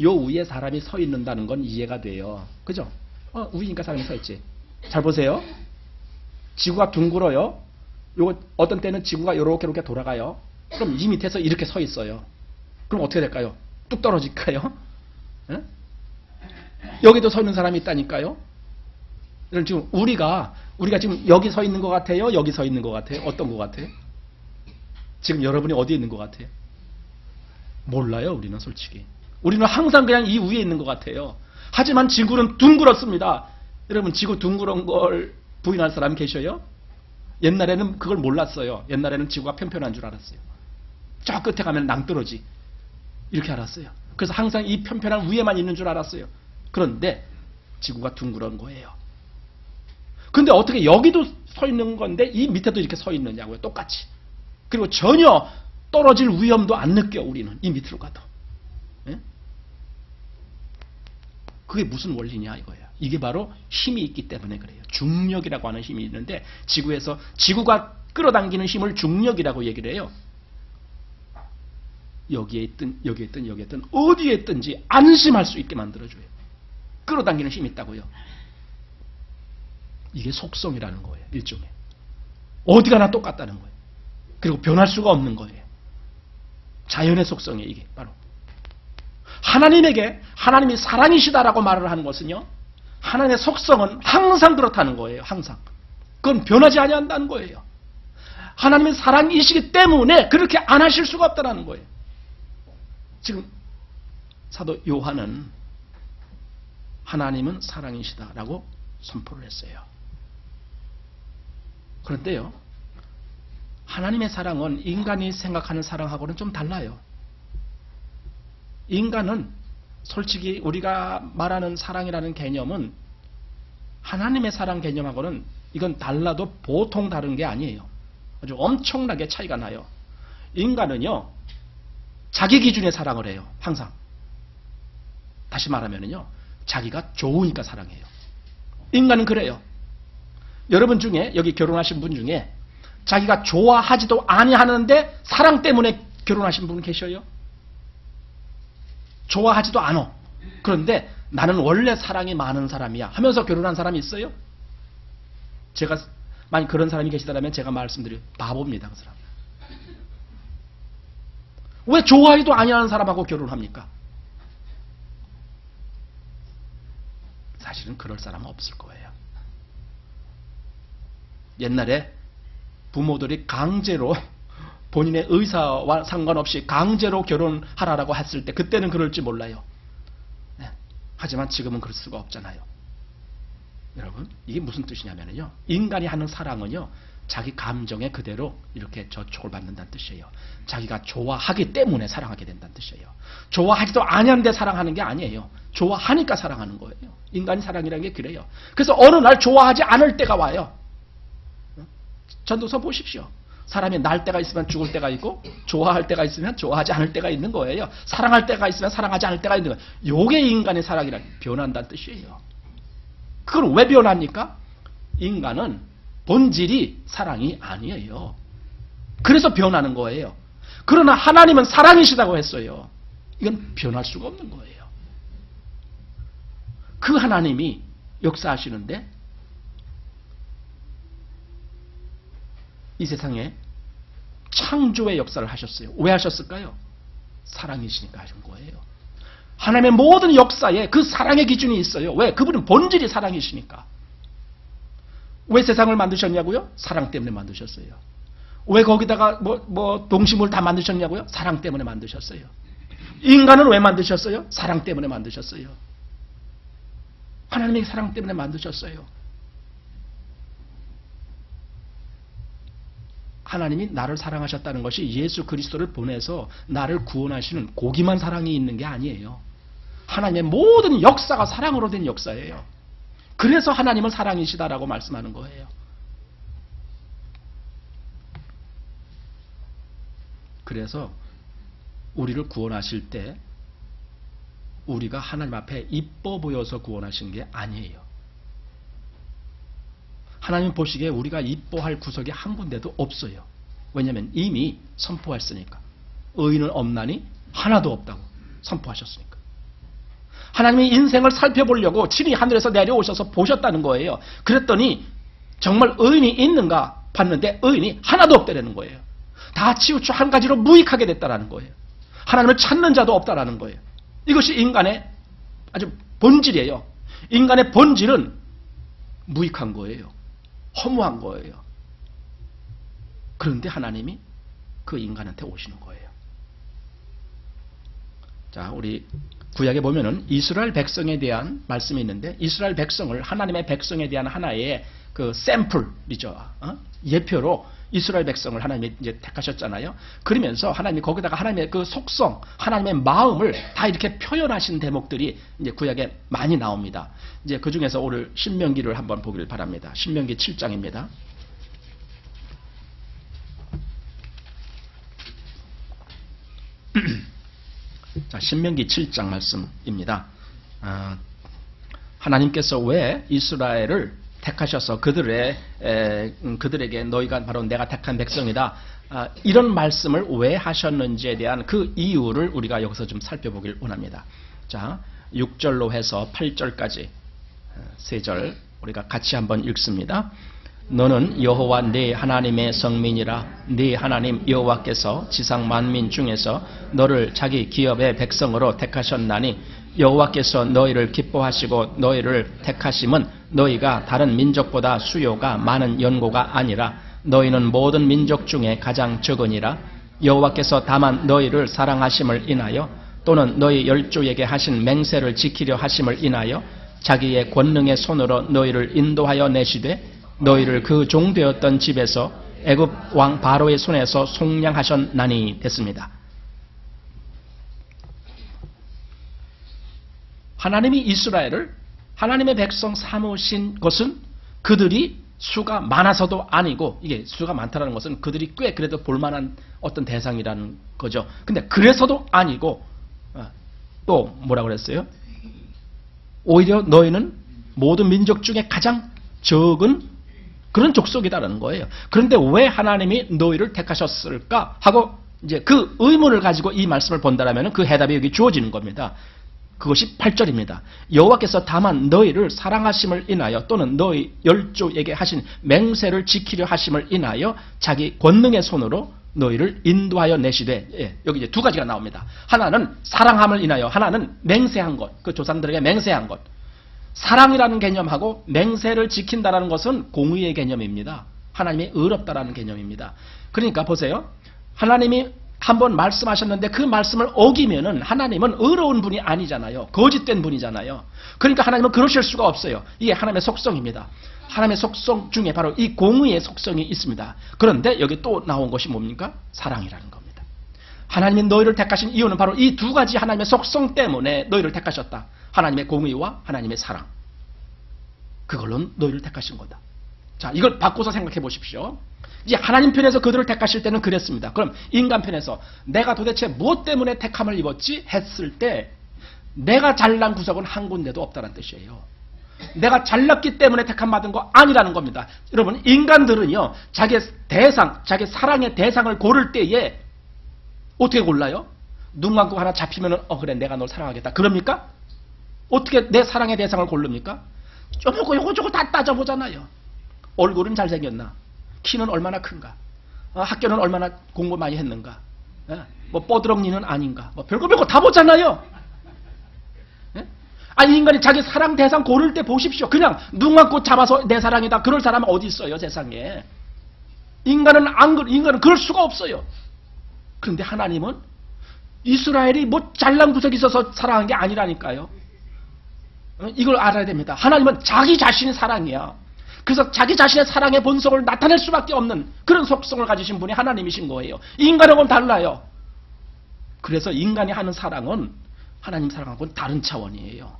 요 위에 사람이 서 있는다는 건 이해가 돼요. 그죠? 위니까 사람이 서 있지. 잘 보세요. 지구가 둥글어요. 요거 어떤 때는 지구가 이렇게 돌아가요. 그럼 이 밑에서 이렇게 서 있어요. 그럼 어떻게 될까요? 뚝 떨어질까요? 응? 여기도 서 있는 사람이 있다니까요. 지금 우리가 지금 여기 서 있는 것 같아요? 여기 서 있는 것 같아요? 어떤 것 같아요? 지금 여러분이 어디에 있는 것 같아요? 몰라요. 우리는 솔직히. 우리는 항상 그냥 이 위에 있는 것 같아요. 하지만 지구는 둥그렇습니다. 여러분 지구 둥그런 걸 부인할 사람 계셔요? 옛날에는 그걸 몰랐어요. 옛날에는 지구가 편편한 줄 알았어요. 저 끝에 가면 낭떠러지 이렇게 알았어요. 그래서 항상 이 편편한 위에만 있는 줄 알았어요. 그런데 지구가 둥그런 거예요. 근데 어떻게 여기도 서 있는 건데 이 밑에도 이렇게 서 있느냐고요. 똑같이. 그리고 전혀 떨어질 위험도 안 느껴 우리는 이 밑으로 가도. 예? 그게 무슨 원리냐 이거예요. 이게 바로 힘이 있기 때문에 그래요. 중력이라고 하는 힘이 있는데 지구에서 지구가 끌어당기는 힘을 중력이라고 얘기를 해요. 여기에 있든 어디에 있든지 안심할 수 있게 만들어줘요. 끌어당기는 힘이 있다고요. 이게 속성이라는 거예요. 일종의. 어디 가나 똑같다는 거예요. 그리고 변할 수가 없는 거예요. 자연의 속성이에요. 이게 바로. 하나님에게 하나님이 사랑이시다라고 말을 하는 것은요. 하나님의 속성은 항상 그렇다는 거예요. 항상. 그건 변하지 아니한다는 거예요. 하나님의 사랑이시기 때문에 그렇게 안 하실 수가 없다는 거예요. 지금 사도 요한은 하나님은 사랑이시다라고 선포를 했어요. 그런데요, 하나님의 사랑은 인간이 생각하는 사랑하고는 좀 달라요. 인간은 솔직히 우리가 말하는 사랑이라는 개념은 하나님의 사랑 개념하고는 이건 달라도 보통 다른 게 아니에요. 아주 엄청나게 차이가 나요. 인간은요, 자기 기준의 사랑을 해요. 항상. 다시 말하면요, 자기가 좋으니까 사랑해요. 인간은 그래요. 여러분 중에 여기 결혼하신 분 중에 자기가 좋아하지도 아니하는데 사랑 때문에 결혼하신 분 계셔요? 좋아하지도 않아. 그런데 나는 원래 사랑이 많은 사람이야 하면서 결혼한 사람이 있어요? 제가 만약 그런 사람이 계시다면 제가 말씀드려요. 바보입니다. 그 사람. 왜 좋아하지도 아니하는 사람하고 결혼합니까? 사실은 그럴 사람은 없을 거예요. 옛날에 부모들이 강제로 본인의 의사와 상관없이 강제로 결혼하라고 했을 때 그때는 그럴지 몰라요. 네. 하지만 지금은 그럴 수가 없잖아요. 여러분 이게 무슨 뜻이냐면요, 인간이 하는 사랑은요 자기 감정에 그대로 이렇게 저촉을 받는다는 뜻이에요. 자기가 좋아하기 때문에 사랑하게 된다는 뜻이에요. 좋아하지도 아니한데 사랑하는 게 아니에요. 좋아하니까 사랑하는 거예요. 인간이 사랑이라는 게 그래요. 그래서 어느 날 좋아하지 않을 때가 와요. 전도서 보십시오. 사람이 날 때가 있으면 죽을 때가 있고 좋아할 때가 있으면 좋아하지 않을 때가 있는 거예요. 사랑할 때가 있으면 사랑하지 않을 때가 있는 거예요. 요게 인간의 사랑이란 변한다는 뜻이에요. 그걸 왜 변합니까? 인간은 본질이 사랑이 아니에요. 그래서 변하는 거예요. 그러나 하나님은 사랑이시다고 했어요. 이건 변할 수가 없는 거예요. 그 하나님이 역사하시는데 이 세상에 창조의 역사를 하셨어요. 왜 하셨을까요? 사랑이시니까 하신 거예요. 하나님의 모든 역사에 그 사랑의 기준이 있어요. 왜? 그분은 본질이 사랑이시니까. 왜 세상을 만드셨냐고요? 사랑 때문에 만드셨어요. 왜 거기다가 동식물 다 만드셨냐고요? 사랑 때문에 만드셨어요. 인간은 왜 만드셨어요? 사랑 때문에 만드셨어요. 하나님의 사랑 때문에 만드셨어요. 하나님이 나를 사랑하셨다는 것이 예수 그리스도를 보내서 나를 구원하시는 고기만 사랑이 있는 게 아니에요. 하나님의 모든 역사가 사랑으로 된 역사예요. 그래서 하나님은 사랑이시다라고 말씀하는 거예요. 그래서 우리를 구원하실 때 우리가 하나님 앞에 이뻐 보여서 구원하신 게 아니에요. 하나님 보시기에 우리가 이뻐할 구석이 한 군데도 없어요. 왜냐하면 이미 선포했으니까. 의인은 없나니 하나도 없다고 선포하셨으니까. 하나님이 인생을 살펴보려고 친히 하늘에서 내려오셔서 보셨다는 거예요. 그랬더니 정말 의인이 있는가 봤는데 의인이 하나도 없다라는 거예요. 다 치우쳐 한 가지로 무익하게 됐다라는 거예요. 하나님을 찾는 자도 없다라는 거예요. 이것이 인간의 아주 본질이에요. 인간의 본질은 무익한 거예요. 허무한 거예요. 그런데 하나님이 그 인간한테 오시는 거예요. 자, 우리 구약에 보면은 이스라엘 백성에 대한 말씀이 있는데 이스라엘 백성을 하나님의 백성에 대한 하나의 그 샘플이죠. 예표로 이스라엘 백성을 하나님이 이제 택하셨잖아요. 그러면서 하나님이 거기다가 하나님의 그 속성, 하나님의 마음을 다 이렇게 표현하신 대목들이 이제 구약에 많이 나옵니다. 이제 그 중에서 오늘 신명기를 한번 보기를 바랍니다. 신명기 7장입니다. 자, 신명기 7장 말씀입니다. 하나님께서 왜 이스라엘을 택하셔서 그들에게 너희가 바로 내가 택한 백성이다. 이런 말씀을 왜 하셨는지에 대한 그 이유를 우리가 여기서 좀 살펴보길 원합니다. 자, 6절로 해서 8절까지 세 절 우리가 같이 한번 읽습니다. 너는 여호와 네 하나님의 성민이라. 네 하나님 여호와께서 지상 만민 중에서 너를 자기 기업의 백성으로 택하셨나니 여호와께서 너희를 기뻐하시고 너희를 택하심은 너희가 다른 민족보다 수요가 많은 연고가 아니라 너희는 모든 민족 중에 가장 적으니라. 여호와께서 다만 너희를 사랑하심을 인하여 또는 너희 열조에게 하신 맹세를 지키려 하심을 인하여 자기의 권능의 손으로 너희를 인도하여 내시되 너희를 그 종되었던 집에서 애굽 왕 바로의 손에서 속량하셨나니 됐습니다. 하나님이 이스라엘을 하나님의 백성 삼으신 것은 그들이 수가 많아서도 아니고, 이게 수가 많다는 것은 그들이 꽤 그래도 볼만한 어떤 대상이라는 거죠. 근데 그래서도 아니고 또 뭐라고 그랬어요? 오히려 너희는 모든 민족 중에 가장 적은 그런 족속이다라는 거예요. 그런데 왜 하나님이 너희를 택하셨을까 하고 이제 그 의문을 가지고 이 말씀을 본다라면 그 해답이 여기 주어지는 겁니다. 그것이 8절입니다. 여호와께서 다만 너희를 사랑하심을 인하여 또는 너희 열조에게 하신 맹세를 지키려 하심을 인하여 자기 권능의 손으로 너희를 인도하여 내시되, 여기 이제 두 가지가 나옵니다. 하나는 사랑함을 인하여, 하나는 맹세한 것, 그 조상들에게 맹세한 것. 사랑이라는 개념하고 맹세를 지킨다라는 것은 공의의 개념입니다. 하나님이 의롭다라는 개념입니다. 그러니까 보세요. 하나님이 한번 말씀하셨는데 그 말씀을 어기면은 하나님은 의로운 분이 아니잖아요. 거짓된 분이잖아요. 그러니까 하나님은 그러실 수가 없어요. 이게 하나님의 속성입니다. 하나님의 속성 중에 바로 이 공의의 속성이 있습니다. 그런데 여기 또 나온 것이 뭡니까? 사랑이라는 겁니다. 하나님이 너희를 택하신 이유는 바로 이 두 가지 하나님의 속성 때문에 너희를 택하셨다. 하나님의 공의와 하나님의 사랑. 그걸로 너희를 택하신 거다. 자, 이걸 바꿔서 생각해 보십시오. 이제 하나님 편에서 그들을 택하실 때는 그랬습니다. 그럼 인간 편에서 내가 도대체 무엇 때문에 택함을 입었지? 했을 때 내가 잘난 구석은 한 군데도 없다는 뜻이에요. 내가 잘났기 때문에 택함 받은 거 아니라는 겁니다. 여러분, 인간들은요, 자기 대상, 자기 사랑의 대상을 고를 때에 어떻게 골라요? 눈 감고 하나 잡히면은 그래, 내가 널 사랑하겠다. 그럽니까? 어떻게 내 사랑의 대상을 고릅니까? 요거 저거 다 따져보잖아요. 얼굴은 잘생겼나? 키는 얼마나 큰가? 학교는 얼마나 공부 많이 했는가? 뭐 뻐드렁니는 아닌가? 뭐 별거 다 보잖아요. 아니, 인간이 자기 사랑 대상 고를 때 보십시오. 그냥 눈 감고 잡아서 내 사랑이다. 그럴 사람은 어디 있어요, 세상에. 인간은 그럴 수가 없어요. 그런데 하나님은 이스라엘이 뭐 잘난 구석이 있어서 사랑한 게 아니라니까요. 이걸 알아야 됩니다. 하나님은 자기 자신의 사랑이야. 그래서 자기 자신의 사랑의 본성을 나타낼 수밖에 없는 그런 속성을 가지신 분이 하나님이신 거예요. 인간하고는 달라요. 그래서 인간이 하는 사랑은 하나님 사랑하고는 다른 차원이에요.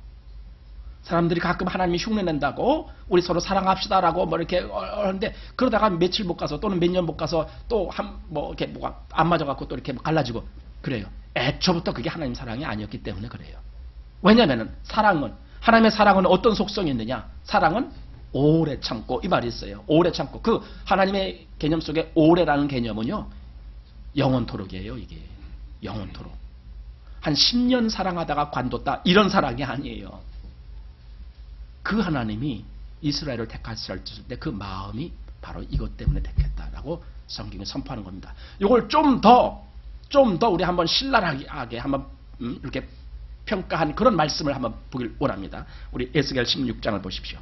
사람들이 가끔 하나님이 흉내낸다고 우리 서로 사랑합시다라고 뭐 이렇게 하는데, 그러다가 며칠 못 가서 또는 몇 년 못 가서 또 이렇게 뭐가 안 맞아갖고 또 이렇게 갈라지고 그래요. 애초부터 그게 하나님 사랑이 아니었기 때문에 그래요. 왜냐면은 하나님의 사랑은 어떤 속성이 있느냐? 사랑은 오래 참고, 이 말이 있어요. 오래 참고. 그 하나님의 개념 속에 오래라는 개념은요, 영원토록이에요. 이게 영원토록. 한 10년 사랑하다가 관뒀다, 이런 사랑이 아니에요. 그 하나님이 이스라엘을 택하셨을 때 그 마음이 바로 이것 때문에 택했다라고 성경이 선포하는 겁니다. 이걸 좀 더 우리 한번 신랄하게 한번 이렇게 평가한 그런 말씀을 한번 보길 원합니다. 우리 에스겔 16장을 보십시오.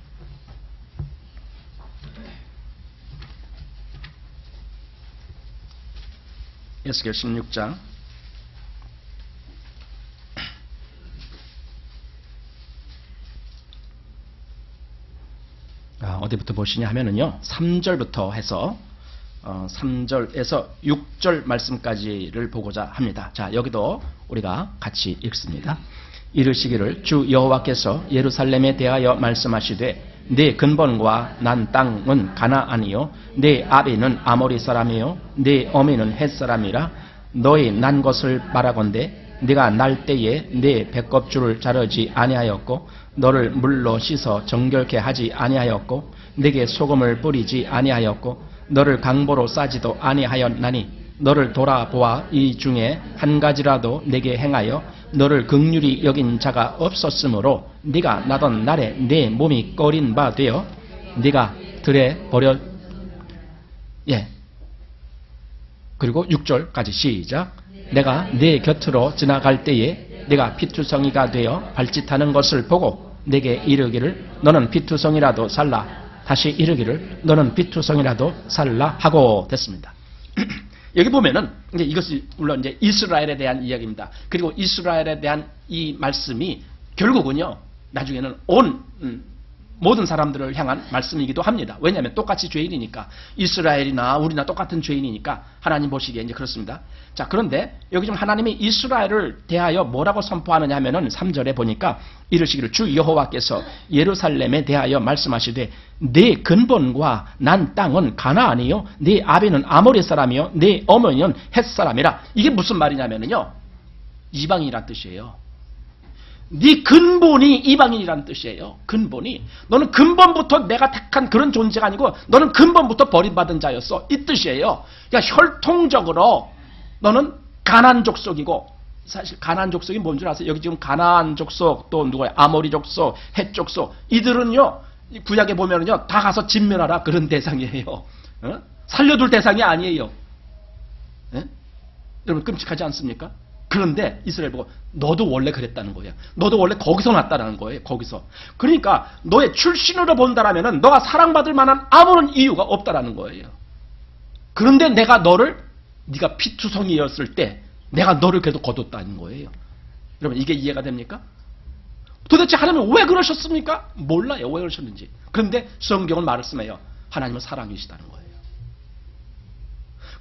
에스겔 16장 어디부터 보시냐 하면은요, 3절부터 해서 3절에서 6절 말씀까지를 보고자 합니다. 자, 여기도 우리가 같이 읽습니다. 이르시기를 주 여호와께서 예루살렘에 대하여 말씀하시되 네 근본과 난 땅은 가나안이요 네 아비는 아모리 사람이요 네 어미는 헷 사람이라. 너희 난 것을 말하건대 네가 날 때에 네 배꼽줄을 자르지 아니하였고 너를 물로 씻어 정결케 하지 아니하였고 네게 소금을 뿌리지 아니하였고 너를 강보로 싸지도 아니하였나니 너를 돌아보아 이 중에 한 가지라도 내게 행하여 너를 긍휼히 여긴 자가 없었으므로 네가 나던 날에 네 몸이 꺼린 바 되어 네가 들에 버려. 그리고 6절까지 시작. 내가 네 곁으로 지나갈 때에 네가 피투성이가 되어 발짓하는 것을 보고 내게 이르기를 너는 피투성이라도 살라. 다시 이르기를 너는 피투성이라도 살라 하고 됐습니다. 여기 보면은 이제 이것이 물론 이제 이스라엘에 대한 이야기입니다. 그리고 이스라엘에 대한 이 말씀이 결국은요, 나중에는 온 모든 사람들을 향한 말씀이기도 합니다. 왜냐하면 똑같이 죄인이니까, 이스라엘이나 우리나 똑같은 죄인이니까 하나님 보시기에 이제 그렇습니다. 자, 그런데 여기 좀 하나님이 이스라엘을 대하여 뭐라고 선포하느냐 하면은 3절에 보니까 이르시기를 주 여호와께서 예루살렘에 대하여 말씀하시되 네 근본과 난 땅은 가나안이요 네 아비는 아모리 사람이요 네 어머니는 헷 사람이라. 이게 무슨 말이냐면요, 이방인이란 뜻이에요. 네 근본이 이방인이라는 뜻이에요. 근본이. 너는 근본부터 내가 택한 그런 존재가 아니고 너는 근본부터 버림받은 자였어, 이 뜻이에요. 그러니까 혈통적으로 너는 가나안 족속이고, 사실 가나안 족속이 뭔 줄 아세요? 여기 지금 가나안 족속, 또 누구야? 아모리 족속, 헷 족속, 이들은요 구약에 보면은요 다 가서 진멸하라 그런 대상이에요. 살려둘 대상이 아니에요. 여러분 끔찍하지 않습니까? 그런데 이스라엘 보고 너도 원래 그랬다는 거예요. 너도 원래 거기서 났다는 거예요. 거기서. 그러니까 너의 출신으로 본다라면은 너가 사랑받을 만한 아무런 이유가 없다라는 거예요. 그런데 네가 피투성이었을 때 내가 너를 그래도 거뒀다는 거예요. 여러분 이게 이해가 됩니까? 도대체 하나님은 왜 그러셨습니까? 몰라요. 왜 그러셨는지. 그런데 성경은 말씀해요. 하나님은 사랑이시다는 거예요.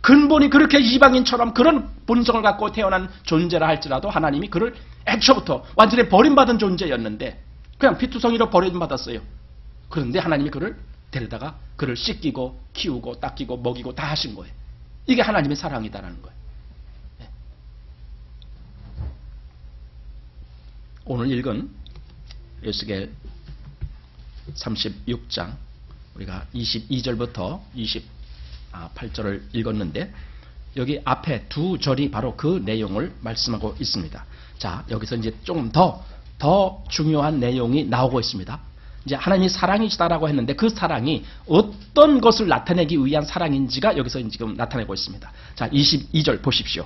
근본이 그렇게 이방인처럼 그런 본성을 갖고 태어난 존재라 할지라도 하나님이 그를 애초부터 완전히 버림받은 존재였는데 그냥 피투성이로 버림받았어요. 그런데 하나님이 그를 데려다가 그를 씻기고 키우고 닦이고 먹이고 다 하신 거예요. 이게 하나님의 사랑이다라는 거예요. 예. 오늘 읽은 에스겔 36장 우리가 22절부터 28절을 읽었는데 여기 앞에 두 절이 바로 그 내용을 말씀하고 있습니다. 자, 여기서 이제 조금 더 중요한 내용이 나오고 있습니다. 이제 하나님이 사랑이시다라고 했는데 그 사랑이 어떤 것을 나타내기 위한 사랑인지가 여기서 지금 나타내고 있습니다. 자, 22절 보십시오.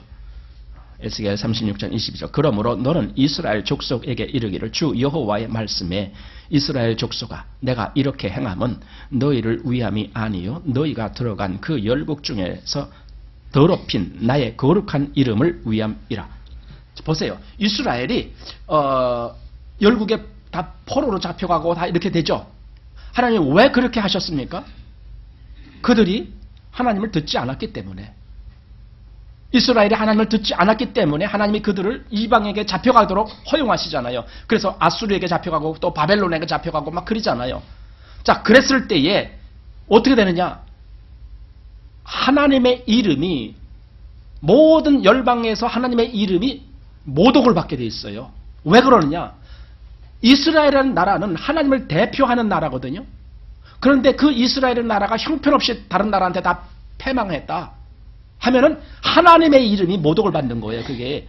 에스겔 36장 22절. 그러므로 너는 이스라엘 족속에게 이르기를 주 여호와의 말씀에 이스라엘 족속아 내가 이렇게 행함은 너희를 위함이 아니요 너희가 들어간 그 열국 중에서 더럽힌 나의 거룩한 이름을 위함이라. 보세요. 이스라엘이 열국에 다 포로로 잡혀가고 다 이렇게 되죠. 하나님이 왜 그렇게 하셨습니까? 그들이 하나님을 듣지 않았기 때문에. 이스라엘이 하나님을 듣지 않았기 때문에 하나님이 그들을 이방에게 잡혀가도록 허용하시잖아요. 그래서 아수르에게 잡혀가고 또 바벨론에게 잡혀가고 막 그러잖아요. 자, 그랬을 때에 어떻게 되느냐? 하나님의 이름이 모든 열방에서 하나님의 이름이 모독을 받게 돼 있어요. 왜 그러느냐? 이스라엘이라는 나라는 하나님을 대표하는 나라거든요. 그런데 그 이스라엘이라는 나라가 형편없이 다른 나라한테 다 패망했다 하면은 하나님의 이름이 모독을 받는 거예요. 그게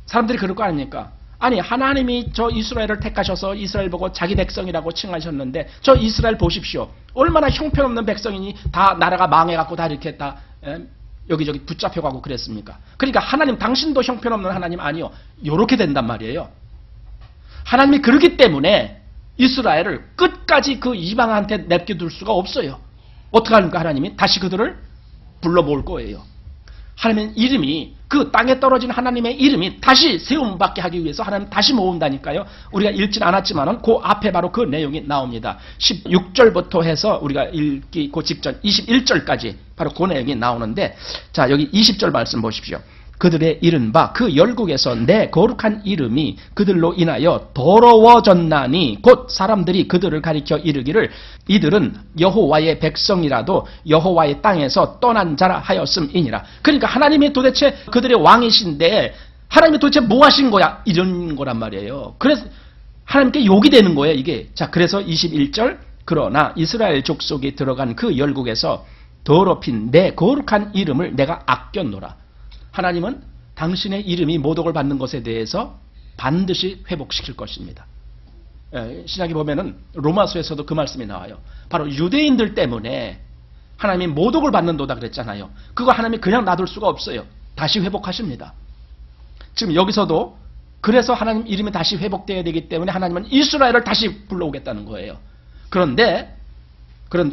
사람들이 그럴 거 아닙니까? 아니 하나님이 저 이스라엘을 택하셔서 이스라엘 보고 자기 백성이라고 칭하셨는데 저 이스라엘 보십시오. 얼마나 형편없는 백성이니 다 나라가 망해갖고 다 이렇게 다 여기저기 붙잡혀가고 그랬습니까? 그러니까 하나님 당신도 형편없는 하나님 아니요. 요렇게 된단 말이에요. 하나님이 그러기 때문에 이스라엘을 끝까지 그 이방한테 내버려둘 수가 없어요. 어떻게 하니까 하나님이 다시 그들을 불러 모을 거예요. 하나님의 이름이 그 땅에 떨어진 하나님의 이름이 다시 세움받게 하기 위해서 하나님 다시 모은다니까요. 우리가 읽진 않았지만은 그 앞에 바로 그 내용이 나옵니다. 16절부터 해서 우리가 읽기 그 직전 21절까지 바로 그 내용이 나오는데 자 여기 20절 말씀 보십시오. 그들의 이른바 그 열국에서 내 거룩한 이름이 그들로 인하여 더러워졌나니 곧 사람들이 그들을 가리켜 이르기를 이들은 여호와의 백성이라도 여호와의 땅에서 떠난 자라 하였음이니라. 그러니까 하나님이 도대체 그들의 왕이신데 하나님이 도대체 뭐 하신 거야? 이런 거란 말이에요. 그래서 하나님께 욕이 되는 거예요 이게. 자 그래서 21절 그러나 이스라엘 족속이 들어간 그 열국에서 더럽힌 내 거룩한 이름을 내가 아껴노라. 하나님은 당신의 이름이 모독을 받는 것에 대해서 반드시 회복시킬 것입니다. 신약에 보면은 로마서에서도 그 말씀이 나와요. 바로 유대인들 때문에 하나님이 모독을 받는도다 그랬잖아요. 그거 하나님이 그냥 놔둘 수가 없어요. 다시 회복하십니다. 지금 여기서도 그래서 하나님 이름이 다시 회복되어야 되기 때문에 하나님은 이스라엘을 다시 불러오겠다는 거예요. 그런데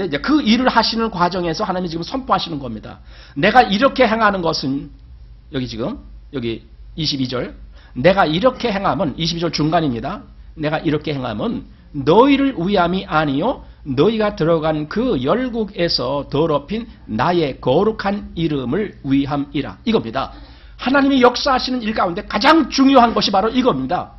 이제 그 일을 하시는 과정에서 하나님이 지금 선포하시는 겁니다. 내가 이렇게 행하는 것은 여기 지금 여기 22절 내가 이렇게 행함은 22절 중간입니다. 내가 이렇게 행함은 너희를 위함이 아니요 너희가 들어간 그 열국에서 더럽힌 나의 거룩한 이름을 위함이라. 이겁니다. 하나님이 역사하시는 일 가운데 가장 중요한 것이 바로 이겁니다.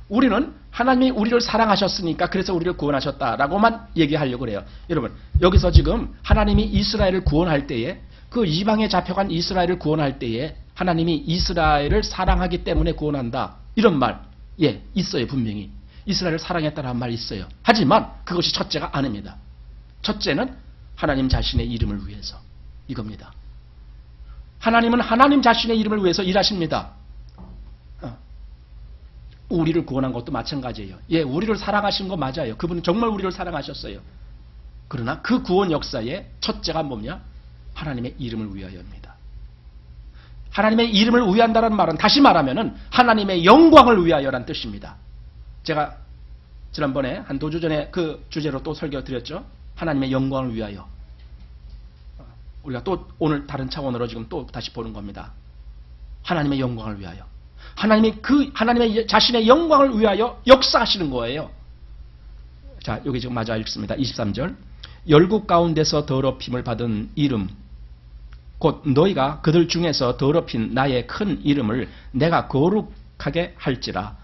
우리는 하나님이 우리를 사랑하셨으니까 그래서 우리를 구원하셨다라고만 얘기하려고 그래요. 여러분 여기서 지금 하나님이 이스라엘을 구원할 때에 그 이방에 잡혀간 이스라엘을 구원할 때에 하나님이 이스라엘을 사랑하기 때문에 구원한다. 이런 말, 예, 있어요, 분명히. 이스라엘을 사랑했다는 말 있어요. 하지만 그것이 첫째가 아닙니다. 첫째는 하나님 자신의 이름을 위해서. 이겁니다. 하나님은 하나님 자신의 이름을 위해서 일하십니다. 우리를 구원한 것도 마찬가지예요. 예, 우리를 사랑하신 거 맞아요. 그분은 정말 우리를 사랑하셨어요. 그러나 그 구원 역사의 첫째가 뭐냐? 하나님의 이름을 위하여입니다. 하나님의 이름을 위한다는 말은 다시 말하면은 하나님의 영광을 위하여란 뜻입니다. 제가 지난번에 한 2주 전에 그 주제로 또 설교 드렸죠. 하나님의 영광을 위하여. 우리가 또 오늘 다른 차원으로 지금 또 다시 보는 겁니다. 하나님의 영광을 위하여. 하나님의 자신의 영광을 위하여 역사하시는 거예요. 자, 여기 지금 마저 읽습니다. 23절. 열국 가운데서 더럽힘을 받은 이름 곧 너희가 그들 중에서 더럽힌 나의 큰 이름을 내가 거룩하게 할지라.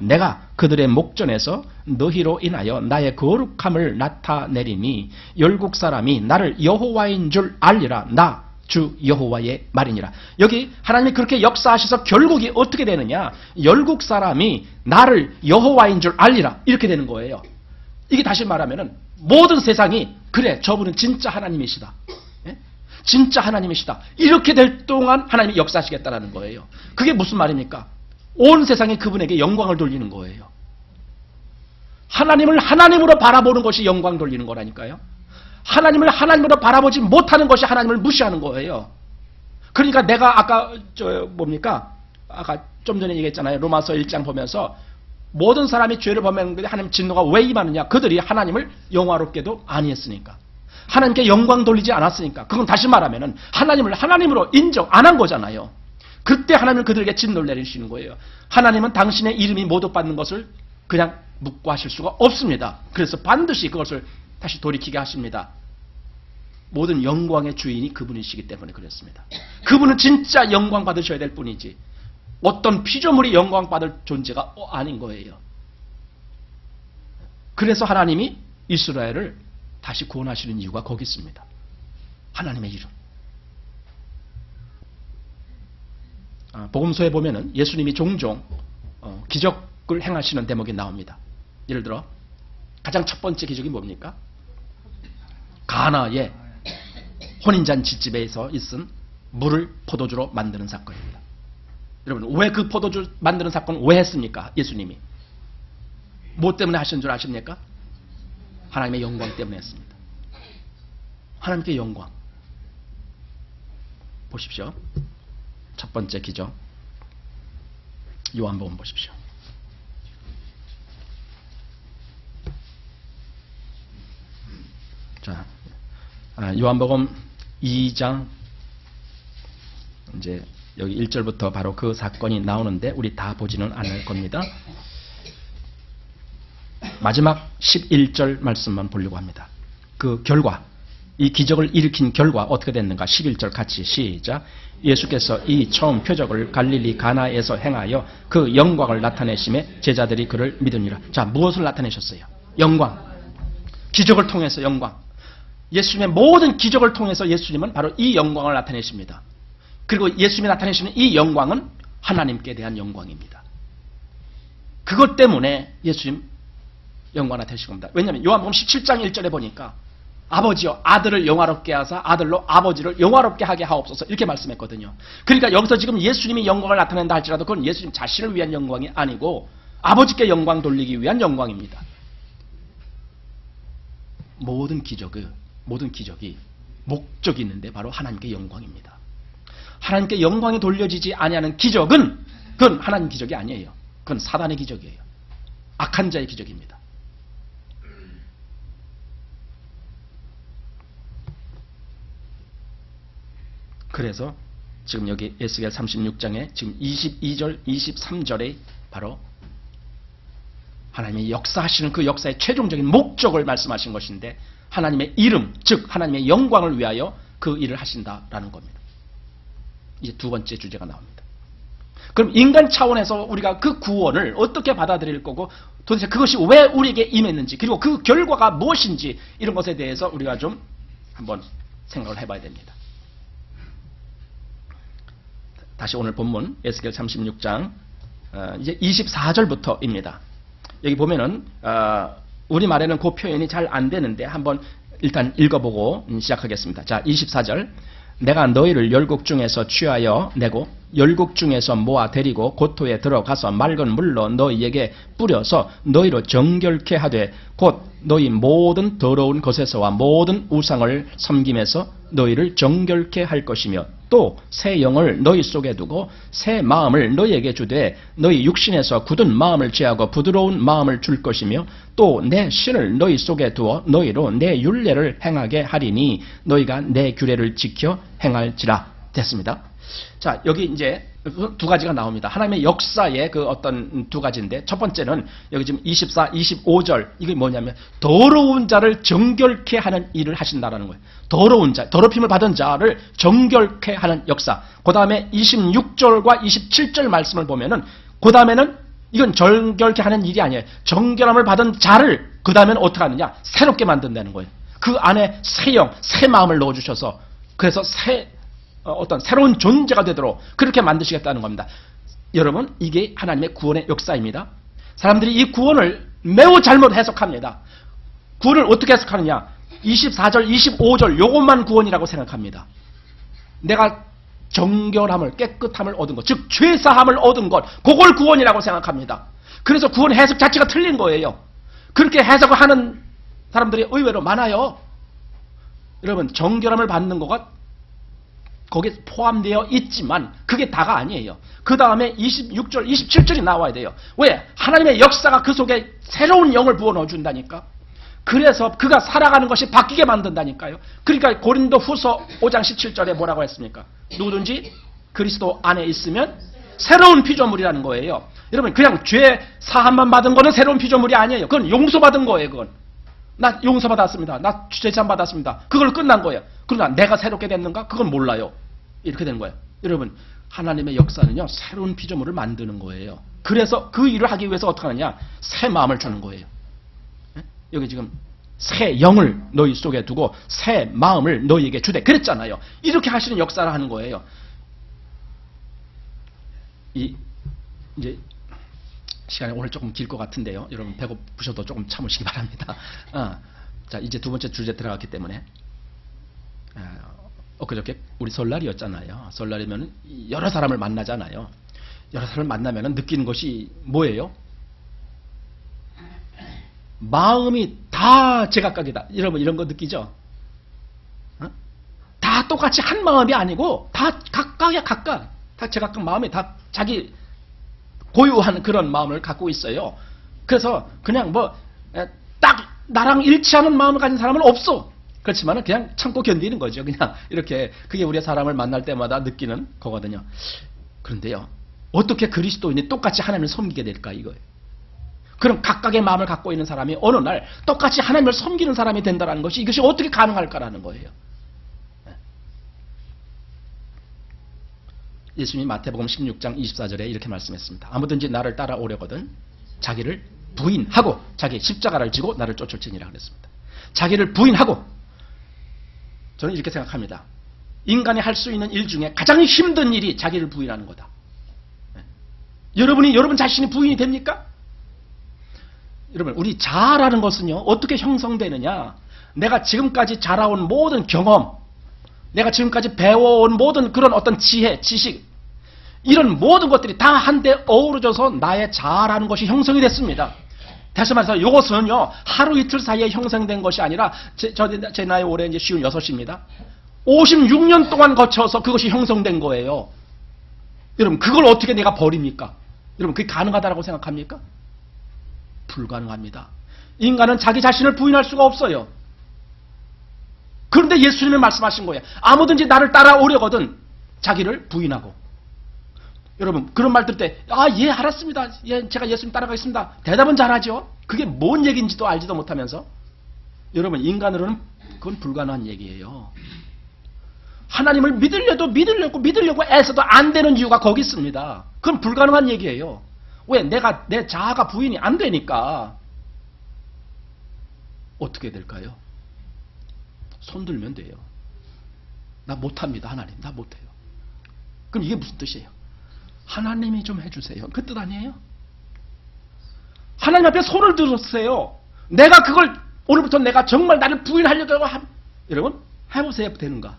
내가 그들의 목전에서 너희로 인하여 나의 거룩함을 나타내리니 열국 사람이 나를 여호와인 줄 알리라. 나 주 여호와의 말이니라. 여기 하나님이 그렇게 역사하셔서 결국이 어떻게 되느냐? 열국 사람이 나를 여호와인 줄 알리라. 이렇게 되는 거예요. 이게 다시 말하면은 모든 세상이 그래 저분은 진짜 하나님이시다. 예? 진짜 하나님이시다. 이렇게 될 동안 하나님이 역사하시겠다라는 거예요. 그게 무슨 말입니까? 온 세상이 그분에게 영광을 돌리는 거예요. 하나님을 하나님으로 바라보는 것이 영광 돌리는 거라니까요. 하나님을 하나님으로 바라보지 못하는 것이 하나님을 무시하는 거예요. 그러니까 내가 아까 아까 좀 전에 얘기했잖아요. 로마서 1장 보면서 모든 사람이 죄를 범했는데 하나님 진노가 왜 임하느냐? 그들이 하나님을 영화롭게도 아니했으니까. 하나님께 영광 돌리지 않았으니까. 그건 다시 말하면은 하나님을 하나님으로 인정 안 한 거잖아요. 그때 하나님은 그들에게 진노를 내리시는 거예요. 하나님은 당신의 이름이 모독받는 것을 그냥 묵과하실 수가 없습니다. 그래서 반드시 그것을 다시 돌이키게 하십니다. 모든 영광의 주인이 그분이시기 때문에 그렇습니다. 그분은 진짜 영광 받으셔야 될 뿐이지 어떤 피조물이 영광 받을 존재가 아닌 거예요. 그래서 하나님이 이스라엘을 다시 구원하시는 이유가 거기 있습니다. 하나님의 이름. 복음서에 보면은 예수님이 종종 기적을 행하시는 대목이 나옵니다. 예를 들어 가장 첫 번째 기적이 뭡니까? 가나의 혼인잔치집에서 있은 물을 포도주로 만드는 사건입니다. 여러분 왜 그 포도주 만드는 사건을 왜 했습니까? 예수님이 뭐 때문에 하신 줄 아십니까? 하나님의 영광 때문에 했습니다. 하나님께 영광. 보십시오. 첫 번째 기적 요한복음 보십시오. 자, 요한복음 2장 이제 여기 1절부터 바로 그 사건이 나오는데 우리 다 보지는 않을 겁니다. 마지막 11절 말씀만 보려고 합니다. 그 결과, 이 기적을 일으킨 결과 어떻게 됐는가? 11절 같이 시작. 예수께서 이 처음 표적을 갈릴리 가나에서 행하여 그 영광을 나타내심에 제자들이 그를 믿으니라. 자, 무엇을 나타내셨어요? 영광. 기적을 통해서 영광. 예수님의 모든 기적을 통해서 예수님은 바로 이 영광을 나타내십니다. 그리고 예수님이 나타내시는 이 영광은 하나님께 대한 영광입니다. 그것 때문에 예수님 영광 나타내신 겁니다. 왜냐하면 요한복음 17장 1절에 보니까 아버지여 아들을 영화롭게 하사 아들로 아버지를 영화롭게 하게 하옵소서 이렇게 말씀했거든요. 그러니까 여기서 지금 예수님이 영광을 나타낸다 할지라도 그건 예수님 자신을 위한 영광이 아니고 아버지께 영광 돌리기 위한 영광입니다. 모든 기적이 목적이 있는데 바로 하나님께 영광입니다. 하나님께 영광이 돌려지지 아니하는 기적은 그건 하나님 기적이 아니에요. 그건 사단의 기적이에요. 악한 자의 기적입니다. 그래서 지금 여기 에스겔 36장에 지금 22절, 23절에 바로 하나님의 역사하시는 그 역사의 최종적인 목적을 말씀하신 것인데 하나님의 이름, 즉 하나님의 영광을 위하여 그 일을 하신다라는 겁니다. 이제 두 번째 주제가 나옵니다. 그럼 인간 차원에서 우리가 그 구원을 어떻게 받아들일 거고 도대체 그것이 왜 우리에게 임했는지 그리고 그 결과가 무엇인지 이런 것에 대해서 우리가 좀 한번 생각을 해봐야 됩니다. 다시 오늘 본문 에스겔 36장 이제 24절부터입니다. 여기 보면은 우리말에는 그 표현이 잘 안 되는데 한번 일단 읽어보고 시작하겠습니다. 자, 24절. 내가 너희를 열국 중에서 취하여 내고 열국 중에서 모아 데리고 고토에 들어가서 맑은 물로 너희에게 뿌려서 너희로 정결케 하되 곧 너희 모든 더러운 것에서와 모든 우상을 섬김에서 너희를 정결케 할 것이며 또 새 영을 너희 속에 두고 새 마음을 너희에게 주되 너희 육신에서 굳은 마음을 제하고 부드러운 마음을 줄 것이며 또 내 신을 너희 속에 두어 너희로 내 율례를 행하게 하리니 너희가 내 규례를 지켜 행할지라. 됐습니다. 자, 여기 이제 두 가지가 나옵니다. 하나님의 역사의 그 어떤 두 가지인데 첫 번째는 여기 지금 24, 25절 이게 뭐냐면 더러운 자를 정결케 하는 일을 하신다라는 거예요. 더러운 자, 더럽힘을 받은 자를 정결케 하는 역사. 그 다음에 26절과 27절 말씀을 보면은 그 다음에는 이건 정결케 하는 일이 아니에요. 정결함을 받은 자를 그 다음엔 어떻게 하느냐? 새롭게 만든다는 거예요. 그 안에 새 영, 새 마음을 넣어주셔서 그래서 어떤 새로운 존재가 되도록 그렇게 만드시겠다는 겁니다. 여러분, 이게 하나님의 구원의 역사입니다. 사람들이 이 구원을 매우 잘못 해석합니다. 구원을 어떻게 해석하느냐? 24절, 25절 요것만 구원이라고 생각합니다. 내가 정결함을, 깨끗함을 얻은 것, 즉 죄사함을 얻은 것, 그걸 구원이라고 생각합니다. 그래서 구원 해석 자체가 틀린 거예요. 그렇게 해석을 하는 사람들이 의외로 많아요. 여러분, 정결함을 받는 거가 거기에 포함되어 있지만 그게 다가 아니에요. 그 다음에 26절, 27절이 나와야 돼요. 왜? 하나님의 역사가 그 속에 새로운 영을 부어넣어 준다니까. 그래서 그가 살아가는 것이 바뀌게 만든다니까요. 그러니까 고린도 후서 5장 17절에 뭐라고 했습니까? 누구든지 그리스도 안에 있으면 새로운 피조물이라는 거예요. 여러분, 그냥 죄 사함만 받은 거는 새로운 피조물이 아니에요. 그건 용서받은 거예요. 그건 나 용서받았습니다. 나 죄참 받았습니다. 그걸 끝난 거예요. 그러나 내가 새롭게 됐는가? 그건 몰라요. 이렇게 되는 거예요. 여러분, 하나님의 역사는요, 새로운 피조물을 만드는 거예요. 그래서 그 일을 하기 위해서 어떻게 하느냐? 새 마음을 주는 거예요. 여기 지금 새 영을 너희 속에 두고 새 마음을 너희에게 주되 그랬잖아요. 이렇게 하시는 역사를 하는 거예요. 이제 시간이 오늘 조금 길 것 같은데요. 여러분 배고프셔도 조금 참으시기 바랍니다. 자, 이제 두 번째 주제 들어갔기 때문에 엊그저께 우리 설날이었잖아요. 설날이면 여러 사람을 만나잖아요. 여러 사람을 만나면 느끼는 것이 뭐예요? 마음이 다 제각각이다. 여러분 이런 거 느끼죠? 다 똑같이 한 마음이 아니고 다 각각이야. 각각. 다 제각각 마음이 다 자기 고유한 그런 마음을 갖고 있어요. 그래서 그냥 딱 나랑 일치하는 마음을 가진 사람은 없어. 그렇지만 그냥 참고 견디는 거죠. 그냥 이렇게 그게 우리의 사람을 만날 때마다 느끼는 거거든요. 그런데요, 어떻게 그리스도인이 똑같이 하나님을 섬기게 될까 이거예요. 그럼 각각의 마음을 갖고 있는 사람이 어느 날 똑같이 하나님을 섬기는 사람이 된다는 것이 이것이 어떻게 가능할까라는 거예요. 예수님이 마태복음 16장 24절에 이렇게 말씀했습니다. 아무든지 나를 따라오려거든 자기를 부인하고 자기 십자가를 지고 나를 쫓을지니라 그랬습니다. 자기를 부인하고, 저는 이렇게 생각합니다. 인간이 할 수 있는 일 중에 가장 힘든 일이 자기를 부인하는 거다. 여러분 자신이 부인이 됩니까? 여러분, 우리 자아라는 것은요, 어떻게 형성되느냐? 내가 지금까지 자라온 모든 경험, 내가 지금까지 배워온 모든 그런 어떤 지혜, 지식, 이런 모든 것들이 다 한데 어우러져서 나의 자아라는 것이 형성이 됐습니다. 다시 말해서 이것은요, 하루 이틀 사이에 형성된 것이 아니라, 제 나이 올해 이제 56입니다. 56년 동안 거쳐서 그것이 형성된 거예요. 여러분, 그걸 어떻게 내가 버립니까? 여러분, 그게 가능하다고 생각합니까? 불가능합니다. 인간은 자기 자신을 부인할 수가 없어요. 그런데 예수님이 말씀하신 거예요. 아무든지 나를 따라오려거든 자기를 부인하고. 여러분, 그런 말 들을 때 예, 알았습니다. 예, 제가 예수님 따라가겠습니다. 대답은 잘하죠. 그게 뭔 얘기인지도 알지도 못하면서. 여러분, 인간으로는 그건 불가능한 얘기예요. 하나님을 믿으려고 애써도 안 되는 이유가 거기 있습니다. 그건 불가능한 얘기예요. 왜? 내 자아가 부인이 안 되니까. 어떻게 될까요? 손 들면 돼요. 나 못합니다, 하나님. 나 못해요. 그럼 이게 무슨 뜻이에요? 하나님이 좀 해주세요. 그 뜻 아니에요? 하나님 앞에 손을 들었어요. 내가 그걸, 오늘부터 내가 정말 나를 부인하려고 여러분, 해보세요. 되는가?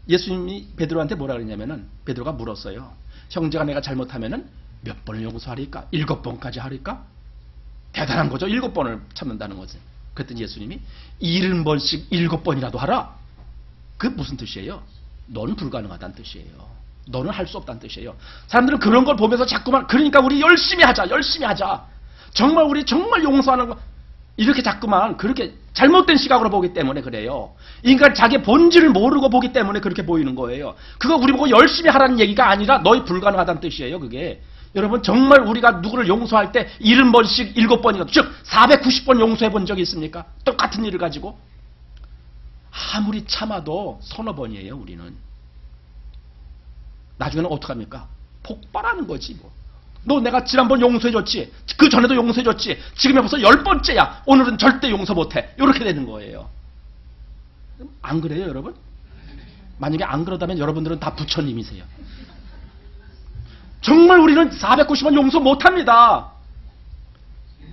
예수님이 베드로한테 뭐라 그랬냐면은, 베드로가 물었어요. 형제가 내가 잘못하면은 몇 번을 용서하리까? 7번까지 하리까? 대단한 거죠. 7번을 참는다는 거지. 그랬더니 예수님이 70번씩 7번이라도 하라. 그게 무슨 뜻이에요? 너는 불가능하다는 뜻이에요. 너는 할 수 없다는 뜻이에요. 사람들은 그런 걸 보면서 자꾸만, 그러니까 우리 열심히 하자. 정말 우리 정말 용서하는 거, 이렇게 자꾸만 그렇게 잘못된 시각으로 보기 때문에 그래요. 인간 자기 본질을 모르고 보기 때문에 그렇게 보이는 거예요. 그거 우리 보고 열심히 하라는 얘기가 아니라 너희 불가능하다는 뜻이에요. 그게. 여러분, 정말 우리가 누구를 용서할 때 70번씩 7번이나, 즉 490번 용서해 본 적이 있습니까? 똑같은 일을 가지고. 아무리 참아도 서너 번이에요. 우리는. 나중에는 어떡합니까? 폭발하는 거지 뭐. 너 내가 지난번 용서해줬지, 그 전에도 용서해줬지, 지금이 벌써 10번째야. 오늘은 절대 용서 못해. 이렇게 되는 거예요. 안 그래요, 여러분? 만약에 안 그러다면 여러분들은 다 부처님이세요. 정말 우리는 490번 용서 못합니다.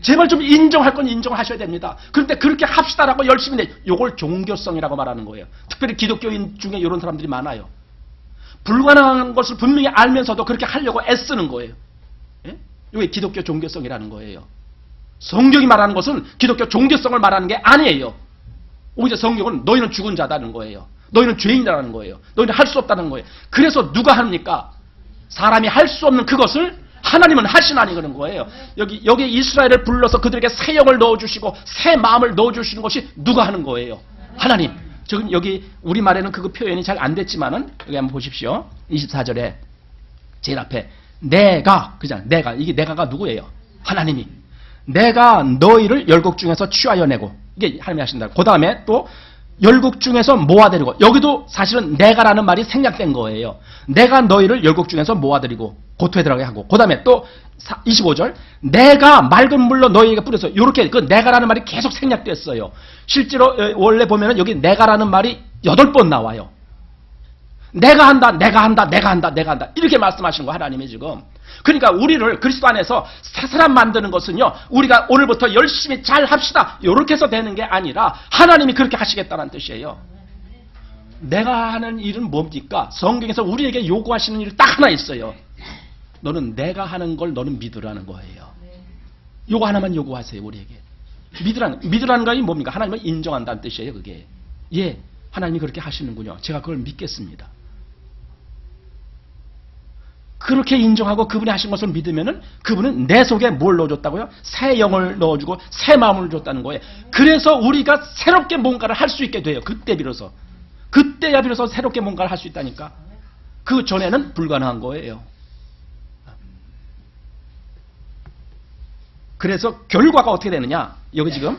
제발 좀 인정할 건 인정을 하셔야 됩니다. 그런데 그렇게 합시다라고 열심히 내, 요걸 종교성이라고 말하는 거예요. 특별히 기독교인 중에 이런 사람들이 많아요. 불가능한 것을 분명히 알면서도 그렇게 하려고 애쓰는 거예요. 예? 이게 기독교 종교성이라는 거예요. 성경이 말하는 것은 기독교 종교성을 말하는 게 아니에요. 오히려 성경은 너희는 죽은 자다는 거예요. 너희는 죄인이라는 거예요. 너희는 할 수 없다는 거예요. 그래서 누가 합니까? 사람이 할 수 없는 그것을 하나님은 하시나니 그런 거예요. 여기 이스라엘을 불러서 그들에게 새 영을 넣어주시고 새 마음을 넣어주시는 것이 누가 하는 거예요? 하나님. 지금 여기 우리말에는 그 표현이 잘 안 됐지만은 여기 한번 보십시오. 24절에 제일 앞에 내가, 그죠? 내가, 이게 내가가 누구예요? 하나님이. 내가 너희를 열국 중에서 취하여 내고, 이게 하나님이 하신다. 그 다음에 또 열국 중에서 모아들이고, 여기도 사실은 내가라는 말이 생략된 거예요. 내가 너희를 열국 중에서 모아들이고 고토에 들어가게 하고, 그 다음에 또 25절 내가 맑은 물로 너희에게 뿌려서, 이렇게 그 내가라는 말이 계속 생략됐어요. 실제로 원래 보면은 여기 내가라는 말이 8번 나와요. 내가 한다, 내가 한다, 내가 한다, 내가 한다, 이렇게 말씀하시는 거 하나님이 지금. 그러니까 우리를 그리스도 안에서 새 사람 만드는 것은요, 우리가 오늘부터 열심히 잘 합시다 이렇게 해서 되는 게 아니라 하나님이 그렇게 하시겠다는 뜻이에요. 내가 하는 일은 뭡니까? 성경에서 우리에게 요구하시는 일 딱 하나 있어요. 너는 내가 하는 걸 너는 믿으라는 거예요. 요거 하나만 요구하세요, 우리에게. 믿으라는 거 뭡니까? 하나님을 인정한다는 뜻이에요, 그게. 예, 하나님이 그렇게 하시는군요. 제가 그걸 믿겠습니다. 그렇게 인정하고 그분이 하신 것을 믿으면은 그분은 내 속에 뭘 넣어줬다고요? 새 영을 넣어주고 새 마음을 줬다는 거예요. 그래서 우리가 새롭게 뭔가를 할 수 있게 돼요. 그때 비로소. 그때야 비로소 새롭게 뭔가를 할 수 있다니까. 그 전에는 불가능한 거예요. 그래서 결과가 어떻게 되느냐? 여기 지금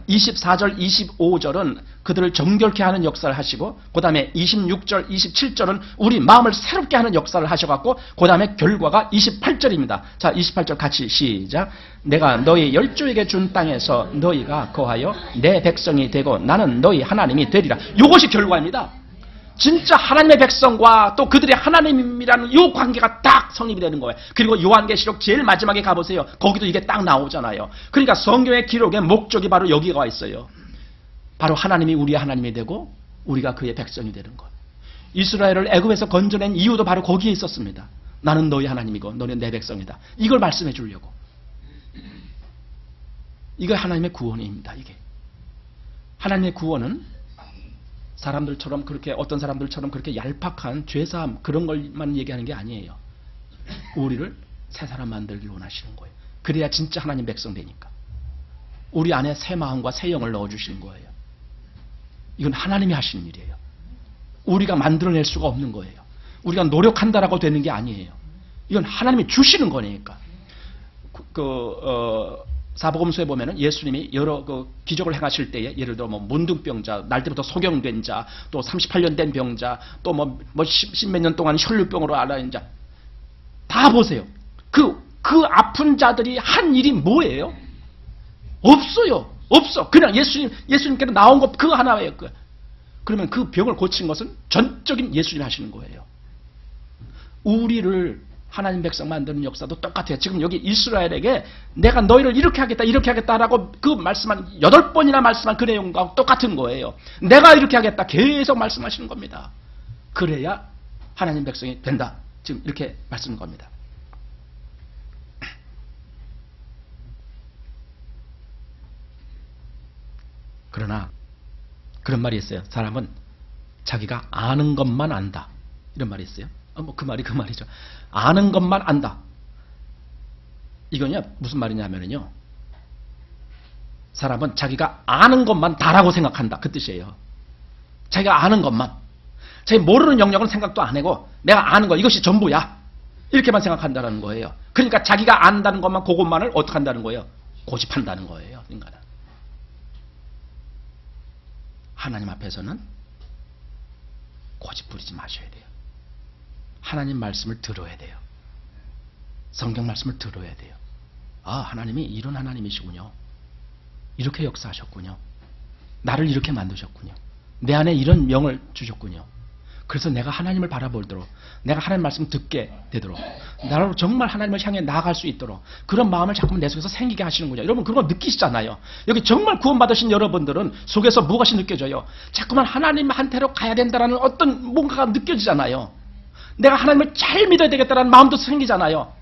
24절, 25절은 그들을 정결케 하는 역사를 하시고, 그 다음에 26절, 27절은 우리 마음을 새롭게 하는 역사를 하셔갖고, 그 다음에 결과가 28절입니다. 자, 28절 같이 시작. 내가 너희 열조에게 준 땅에서 너희가 거하여 내 백성이 되고 나는 너희 하나님이 되리라. 이것이 결과입니다. 진짜 하나님의 백성과 또 그들의 하나님이라는 이 관계가 딱 성립이 되는 거예요. 그리고 요한계시록 제일 마지막에 가보세요. 거기도 이게 딱 나오잖아요. 그러니까 성경의 기록의 목적이 바로 여기가 와 있어요. 바로 하나님이 우리의 하나님이 되고 우리가 그의 백성이 되는 것. 이스라엘을 애굽에서 건져낸 이유도 바로 거기에 있었습니다. 나는 너희 하나님이고 너는 내 백성이다. 이걸 말씀해 주려고. 이거 하나님의 구원입니다. 이게 하나님의 구원은 사람들처럼 그렇게, 어떤 사람들처럼 그렇게 얄팍한 죄사함 그런 것만 얘기하는 게 아니에요. 우리를 새 사람 만들기를 원하시는 거예요. 그래야 진짜 하나님 백성 되니까. 우리 안에 새 마음과 새 영을 넣어주시는 거예요. 이건 하나님이 하시는 일이에요. 우리가 만들어낼 수가 없는 거예요. 우리가 노력한다라고 되는 게 아니에요. 이건 하나님이 주시는 거니까. 사복음서에 보면은 예수님이 여러 기적을 행하실 때에, 예를 들어 문둥병자, 날 때부터 소경된 자, 또 38년 된 병자, 또 십몇 년 동안 혈류병으로 앓아있는 자, 다 보세요. 그 아픈 자들이 한 일이 뭐예요? 없어요. 없어. 그냥 예수님께로 나온 것 그 하나예요. 그러면 그 병을 고친 것은 전적인 예수님이 하시는 거예요. 우리를 하나님 백성 만드는 역사도 똑같아요. 지금 여기 이스라엘에게 내가 너희를 이렇게 하겠다, 이렇게 하겠다라고 그 말씀한 8번이나 말씀한 그 내용과 똑같은 거예요. 내가 이렇게 하겠다 계속 말씀하시는 겁니다. 그래야 하나님 백성이 된다. 지금 이렇게 말씀하는 겁니다. 그러나 그런 말이 있어요. 사람은 자기가 아는 것만 안다. 이런 말이 있어요. 그 말이죠. 아는 것만 안다. 이건요, 무슨 말이냐면요. 사람은 자기가 아는 것만 다라고 생각한다. 그 뜻이에요. 자기가 아는 것만. 자기 모르는 영역은 생각도 안 하고, 내가 아는 것, 이것이 전부야. 이렇게만 생각한다는 거예요. 그러니까 자기가 안다는 것만, 그것만을 어떻게 한다는 거예요? 고집한다는 거예요. 인간은. 하나님 앞에서는 고집 부리지 마셔야 돼요. 하나님 말씀을 들어야 돼요. 성경 말씀을 들어야 돼요. 아, 하나님이 이런 하나님이시군요. 이렇게 역사하셨군요. 나를 이렇게 만드셨군요. 내 안에 이런 명을 주셨군요. 그래서 내가 하나님을 바라보도록, 내가 하나님 말씀 듣게 되도록, 나로 정말 하나님을 향해 나아갈 수 있도록 그런 마음을 자꾸만 내 속에서 생기게 하시는군요. 여러분 그런 거 느끼시잖아요. 여기 정말 구원받으신 여러분들은 속에서 무엇이 느껴져요? 자꾸만 하나님한테로 가야 된다는 어떤 뭔가가 느껴지잖아요. 내가 하나님을 잘 믿어야 되겠다는 마음도 생기잖아요.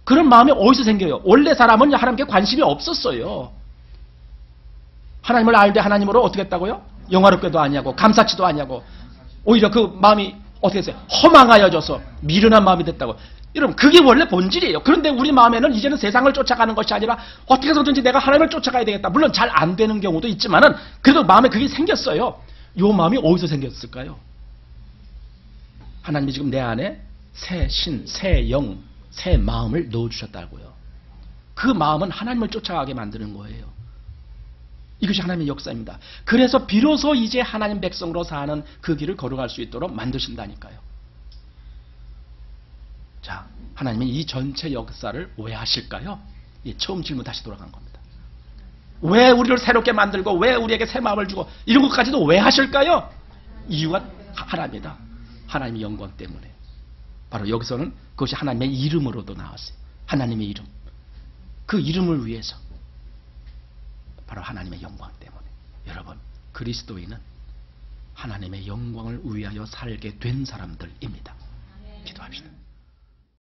그런 마음이 어디서 생겨요? 원래 사람은 하나님께 관심이 없었어요. 하나님을 알되 하나님으로 어떻게 했다고요? 영화롭게도 아니하고 감사치도 아니하고 오히려 그 마음이 어떻게 됐어요? 허망하여져서 미련한 마음이 됐다고. 여러분 그게 원래 본질이에요. 그런데 우리 마음에는 이제는 세상을 쫓아가는 것이 아니라 어떻게 해서든지 내가 하나님을 쫓아가야 되겠다. 물론 잘 안 되는 경우도 있지만은 그래도 마음에 그게 생겼어요. 이 마음이 어디서 생겼을까요? 하나님이 지금 내 안에 새 신, 새 영, 새 마음을 넣어주셨다고요. 그 마음은 하나님을 쫓아가게 만드는 거예요. 이것이 하나님의 역사입니다. 그래서 비로소 이제 하나님 백성으로 사는 그 길을 걸어갈 수 있도록 만드신다니까요. 자, 하나님은 이 전체 역사를 왜 하실까요? 처음 질문 다시 돌아간 겁니다. 왜 우리를 새롭게 만들고 왜 우리에게 새 마음을 주고 이런 것까지도 왜 하실까요? 이유가 하나입니다. 하나님의 영광 때문에. 바로 여기서는 그것이 하나님의 이름으로도 나왔어요. 하나님의 이름. 그 이름을 위해서. 바로 하나님의 영광 때문에. 여러분, 그리스도인은 하나님의 영광을 위하여 살게 된 사람들입니다. 기도합시다.